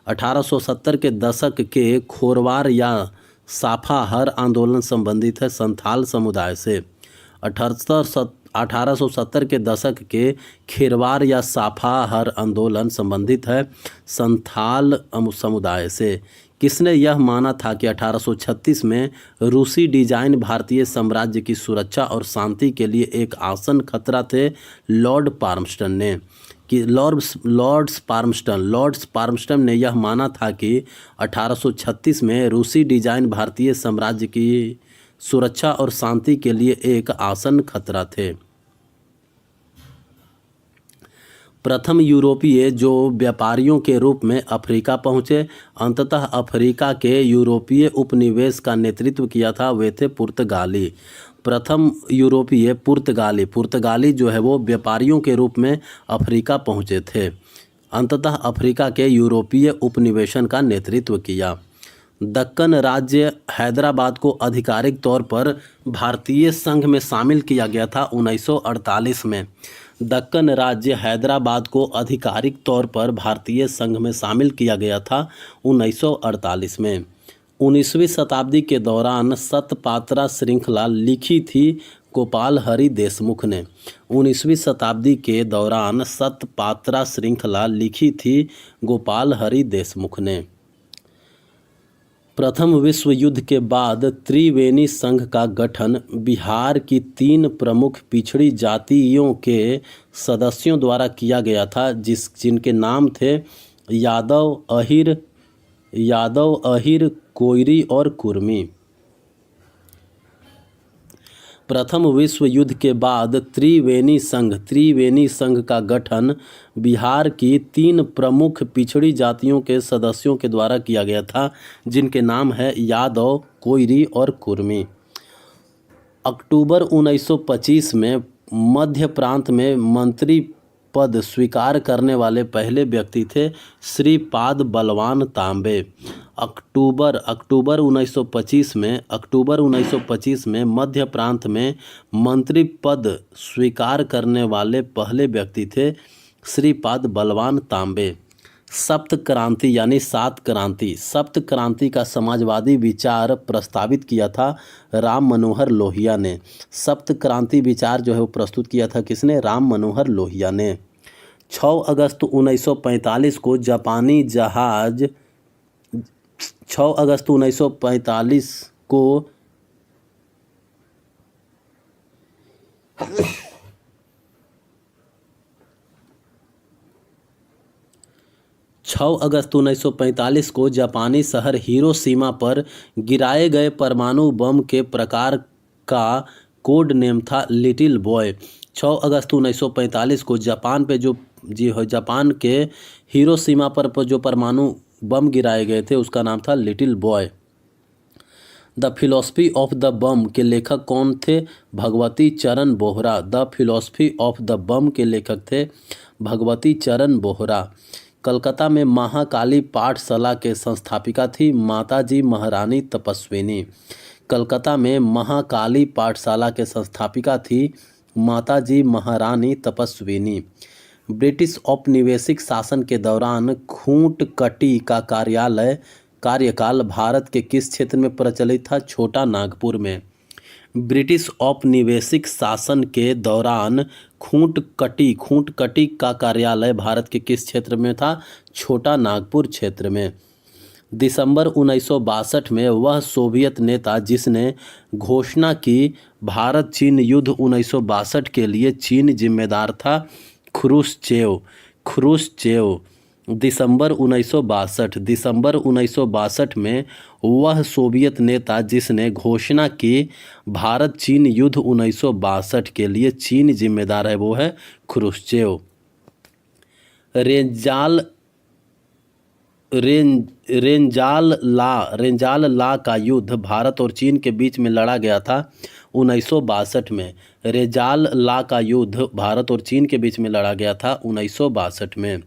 1870 के दशक के खोरवार या साफाहर आंदोलन संबंधित है संथाल समुदाय से। 1870 के दशक के खेरवार या साफाहर आंदोलन संबंधित है संथाल समुदाय से। किसने यह माना था कि 1836 में रूसी डिजाइन भारतीय साम्राज्य की सुरक्षा और शांति के लिए एक आसन खतरा थे? लॉर्ड पार्मस्टन ने। कि लॉर्ड्स पार्मस्टन ने यह माना था कि 1836 में रूसी डिजाइन भारतीय साम्राज्य की सुरक्षा और शांति के लिए एक आसन खतरा थे। प्रथम यूरोपीय जो व्यापारियों के रूप में अफ्रीका पहुँचे, अंततः अफ्रीका के यूरोपीय उपनिवेश का नेतृत्व किया था वे थे पुर्तगाली। प्रथम यूरोपीय पुर्तगाली जो है वो व्यापारियों के रूप में अफ्रीका पहुँचे थे, अंततः अफ्रीका के यूरोपीय उपनिवेशन का नेतृत्व किया। दक्कन राज्य हैदराबाद को आधिकारिक तौर पर भारतीय संघ में शामिल किया गया था 1948 में। दक्कन राज्य हैदराबाद को आधिकारिक तौर पर भारतीय संघ में शामिल किया गया था 1948 में। 19वीं शताब्दी के दौरान सतपात्रा श्रृंखला लिखी थी गोपाल हरि देशमुख ने। 19वीं शताब्दी के दौरान सतपात्रा श्रृंखला लिखी थी गोपाल हरि देशमुख ने। प्रथम विश्व युद्ध के बाद त्रिवेणी संघ का गठन बिहार की 3 प्रमुख पिछड़ी जातियों के सदस्यों द्वारा किया गया था जिनके नाम थे यादव, अहिर, कोयरी और कुर्मी। प्रथम विश्व युद्ध के बाद त्रिवेणी संघ का गठन बिहार की 3 प्रमुख पिछड़ी जातियों के सदस्यों के द्वारा किया गया था जिनके नाम है यादव, कोयरी और कुर्मी। अक्टूबर 1925 में मध्य प्रांत में मंत्री पद स्वीकार करने वाले पहले व्यक्ति थे श्रीपाद बलवान तांबे। अक्टूबर 1925 में मध्य प्रांत में मंत्री पद स्वीकार करने वाले पहले व्यक्ति थे श्रीपाद बलवान तांबे। सप्त क्रांति यानी 7 क्रांति, सप्त क्रांति का समाजवादी विचार प्रस्तावित किया था राम मनोहर लोहिया ने। सप्त क्रांति विचार जो है वो प्रस्तुत किया था किसने? राम मनोहर लोहिया ने। 6 अगस्त 1945 को जापानी जहाज 6 अगस्त 1945 को 6 अगस्त 1945 को जापानी शहर हिरोशिमा पर गिराए गए परमाणु बम के प्रकार का कोड नेम था लिटिल बॉय। 6 अगस्त 1945 को जापान के हिरोशिमा पर जो परमाणु बम गिराए गए थे उसका नाम था little boy. The philosophy of the bomb के लेखक कौन थे? Bhagwati Charan Bohra. The philosophy of the bomb के लेखक थे भगवती चरण बोहरा। कलकत्ता में महाकाली पाठशाला के संस्थापिका थी माताजी महारानी तपस्विनी। कलकत्ता में महाकाली पाठशाला के संस्थापिका थी माताजी महारानी तपस्विनी। ब्रिटिश औपनिवेशिक शासन के दौरान खूंटकटी का कार्यकाल भारत के किस क्षेत्र में प्रचलित था? छोटा नागपुर में। ब्रिटिश औपनिवेशिक शासन के दौरान खूंटकटी का कार्यालय भारत के किस क्षेत्र में था? छोटा नागपुर क्षेत्र में। दिसंबर 1962 में वह सोवियत नेता जिसने घोषणा की भारत चीन युद्ध 1962 के लिए चीन जिम्मेदार था, ख्रुश्चेव। दिसंबर 1962 में वह सोवियत नेता जिसने घोषणा की भारत चीन युद्ध 1962 के लिए चीन जिम्मेदार है, वो है ख्रुश्चेव। रेंजाल ला का युद्ध भारत और चीन के बीच में लड़ा गया था 1962 में। रेंजाल ला का युद्ध भारत और चीन के बीच में लड़ा गया था 1962 में।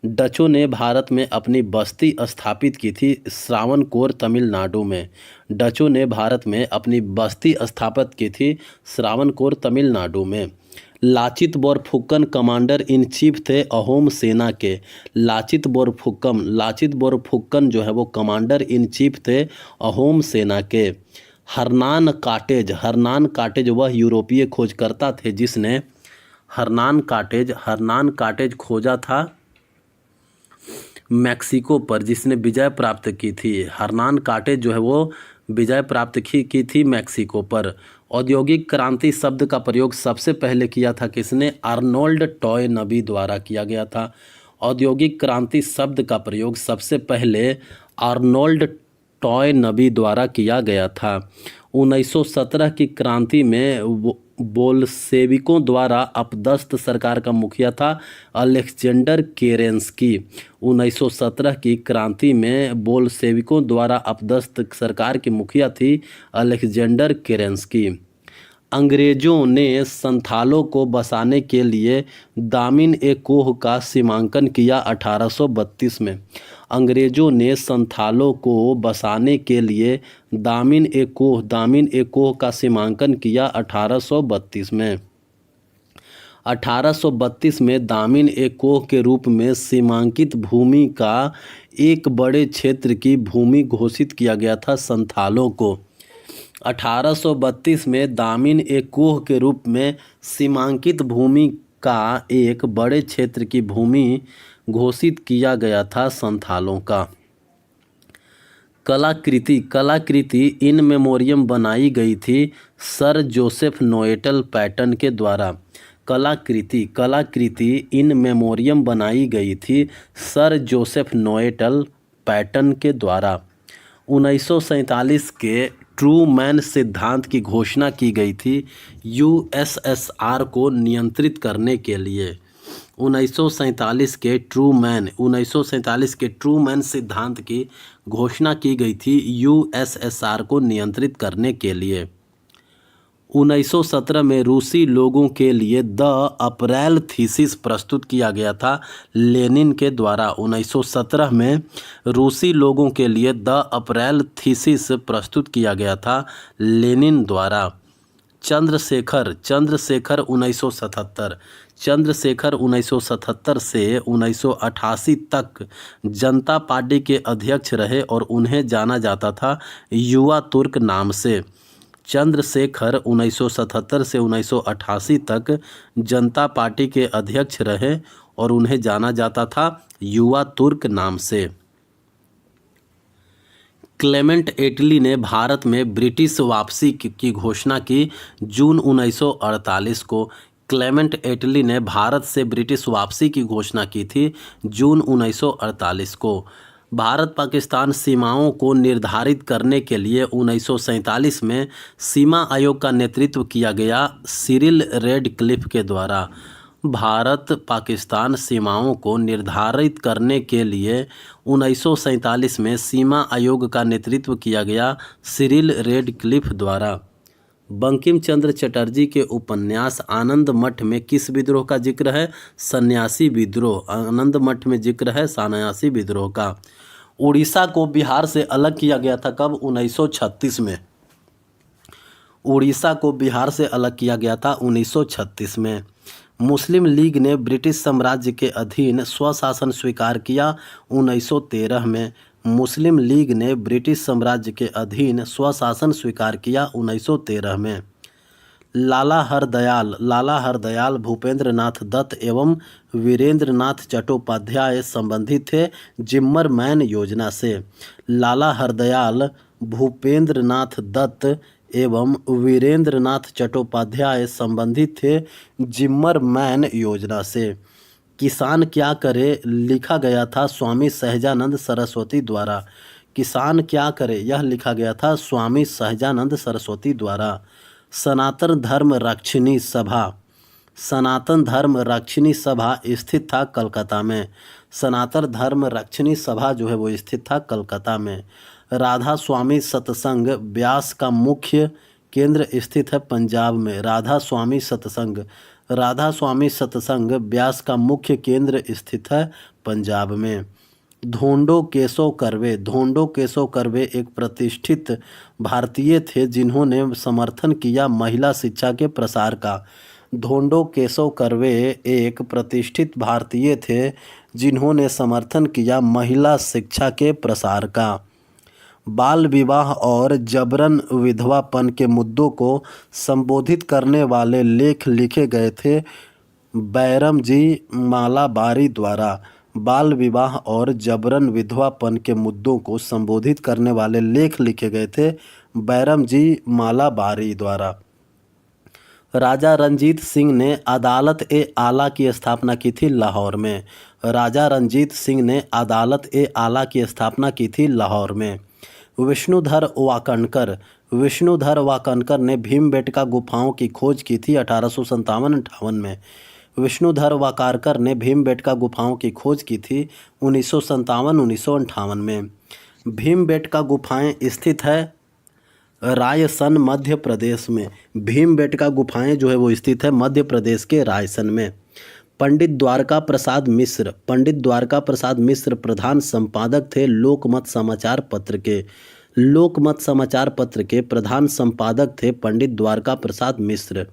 डचों ने भारत में अपनी बस्ती स्थापित की थी श्रावणकोर तमिलनाडु में। डचों ने भारत में अपनी बस्ती स्थापित की थी श्रावणकोर तमिलनाडु में। Lachit Borphukan commander in chief थे अहोम सेना के। लाचित बोरफुकन जो है वो कमांडर इन चीफ थे अहोम सेना के। हरनान काटेज वह यूरोपीय खोजकर्ता थे जिसने हरनान काटेज खोजा था मैक्सिको पर, जिसने विजय प्राप्त की थी। हरनान काटेज जो है वो विजय प्राप्त की थी मैक्सिको पर। औद्योगिक क्रांति शब्द का प्रयोग सबसे पहले किया था किसने? आर्नोल्ड टॉयनबी द्वारा किया गया था। औद्योगिक क्रांति शब्द का प्रयोग सबसे पहले आर्नोल्ड टॉयनबी द्वारा किया गया था। 1917 की क्रांति में बोल्शेविकों द्वारा अपदस्थ सरकार का मुखिया था अलेक्जेंडर केरेंस्की। 1917 की क्रांति में बोल्शेविकों द्वारा अपदस्थ सरकार की मुखिया थी अलेक्जेंडर केरेंस्की। अंग्रेजों ने संथालों को बसाने के लिए दामिन-ए-कोह का सीमांकन किया 1832 में। अंग्रेजों ने संथालों को बसाने के लिए दामिन-ए-कोह का सीमांकन किया 1832 में। 1832 में दामिन-ए-कोह के रूप में सीमांकित भूमि का एक बड़े क्षेत्र की भूमि घोषित किया गया था संथालों को। 1832 में दामिन-ए-कोह के रूप में सीमांकित भूमि का एक बड़े क्षेत्र की भूमि घोषित किया गया था संथालों का। कलाकृति इन मेमोरियम बनाई गई थी सर जोसेफ नोएटल पैटन के द्वारा। कलाकृति इन मेमोरियम बनाई गई थी सर जोसेफ नोएटल पैटन के द्वारा। 1947 के ट्रूमैन सिद्धांत की घोषणा की गई थी यूएसएसआर को नियंत्रित करने के लिए। 1947 के ट्रूमैन सिद्धांत की घोषणा की गई थी यूएसएसआर को नियंत्रित करने के लिए। 1917 में रूसी लोगों के लिए द अप्रैल थीसिस प्रस्तुत किया गया था लेनिन के द्वारा। 1917 में रूसी लोगों के लिए द अप्रैल थीसिस प्रस्तुत किया गया था लेनिन द्वारा। चंद्रशेखर 1977 से 1988 तक जनता पार्टी के अध्यक्ष रहे और उन्हें जाना जाता था युवा तुर्क नाम से। चंद्रशेखर 1977 से 1988 तक जनता पार्टी के अध्यक्ष रहे और उन्हें जाना जाता था युवा तुर्क नाम से। क्लेमेंट एटली ने भारत में ब्रिटिश वापसी की घोषणा की जून 1948 को। क्लेमेंट एटली ने भारत से ब्रिटिश वापसी की घोषणा की थी जून 1948 को। भारत पाकिस्तान सीमाओं को निर्धारित करने के लिए 1947 में सीमा आयोग का नेतृत्व किया गया सिरिल रेडक्लिफ के द्वारा। भारत पाकिस्तान सीमाओं को निर्धारित करने के लिए 1947 में सीमा आयोग का नेतृत्व किया गया सिरिल रेडक्लिफ द्वारा। बंकिम चंद्र चटर्जी के उपन्यास आनंद मठ में किस विद्रोह का जिक्र है? सन्यासी विद्रोह। आनंद मठ में जिक्र है सन्यासी विद्रोह का। उड़ीसा को बिहार से अलग किया गया था कब? 1936 में। उड़ीसा को बिहार से अलग किया गया था 1936 में। मुस्लिम लीग ने ब्रिटिश साम्राज्य के अधीन स्वशासन स्वीकार किया 1913 में। मुस्लिम लीग ने ब्रिटिश साम्राज्य के अधीन स्वशासन स्वीकार किया 1913 में। लाला हरदयाल भूपेंद्र नाथ दत्त एवं वीरेंद्र नाथ चट्टोपाध्याय संबंधित थे जिम्मरमैन योजना से। लाला हरदयाल भूपेंद्र नाथ दत्त एवं वीरेंद्र नाथ चट्टोपाध्याय संबंधित थे जिम्मरमैन योजना से। किसान क्या करे लिखा गया था स्वामी सहजानंद सरस्वती द्वारा। किसान क्या करे यह लिखा गया था स्वामी सहजानंद सरस्वती द्वारा। सनातन धर्म रक्षिणी सभा स्थित था कलकत्ता में। सनातन धर्म रक्षिणी सभा जो है वो स्थित था कलकत्ता में। राधा स्वामी सत्संग ब्यास का मुख्य केंद्र स्थित है पंजाब में। राधा स्वामी सत्संग ब्यास का मुख्य केंद्र स्थित है पंजाब में। धोंडो केशव कर्वे एक प्रतिष्ठित भारतीय थे जिन्होंने समर्थन किया महिला शिक्षा के प्रसार का। धोंडो केशव कर्वे एक प्रतिष्ठित भारतीय थे जिन्होंने समर्थन किया महिला शिक्षा के प्रसार का। बाल विवाह और जबरन विधवापन के मुद्दों को संबोधित करने वाले लेख लिखे गए थे बैरम जी मालाबारी द्वारा। बाल विवाह और जबरन विधवापन के मुद्दों को संबोधित करने वाले लेख लिखे गए थे बैरम जी मालाबारी द्वारा। राजा रंजीत सिंह ने अदालत ए आला की स्थापना की थी लाहौर में। राजा रंजीत सिंह ने अदालत ए आला की स्थापना की थी लाहौर में। विष्णुधर वाकनकर ने भीमबेटका गुफाओं की खोज की थी 1857-58 में। विष्णुधर वाकारकर ने भीमबेटका गुफाओं की खोज की थी 1957-1958 में। भीमबेटका गुफाएं स्थित है रायसन मध्य प्रदेश में। भीमबेटका गुफाएं जो है वो स्थित है मध्य प्रदेश के रायसन में। पंडित द्वारका प्रसाद मिश्र प्रधान संपादक थे लोकमत समाचार पत्र के प्रधान संपादक थे पंडित द्वारका प्रसाद मिश्र।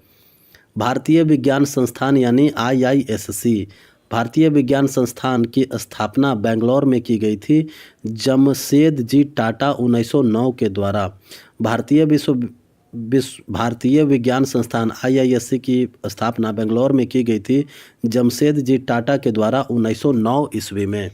भारतीय विज्ञान संस्थान यानी IISc भारतीय विज्ञान संस्थान की स्थापना बेंगलोर में की गई थी जमशेद जी टाटा 1909 के द्वारा। भारतीय विज्ञान संस्थान IISc की स्थापना बेंगलोर में की गई थी जमशेद जी टाटा के द्वारा 1909 ईस्वी में।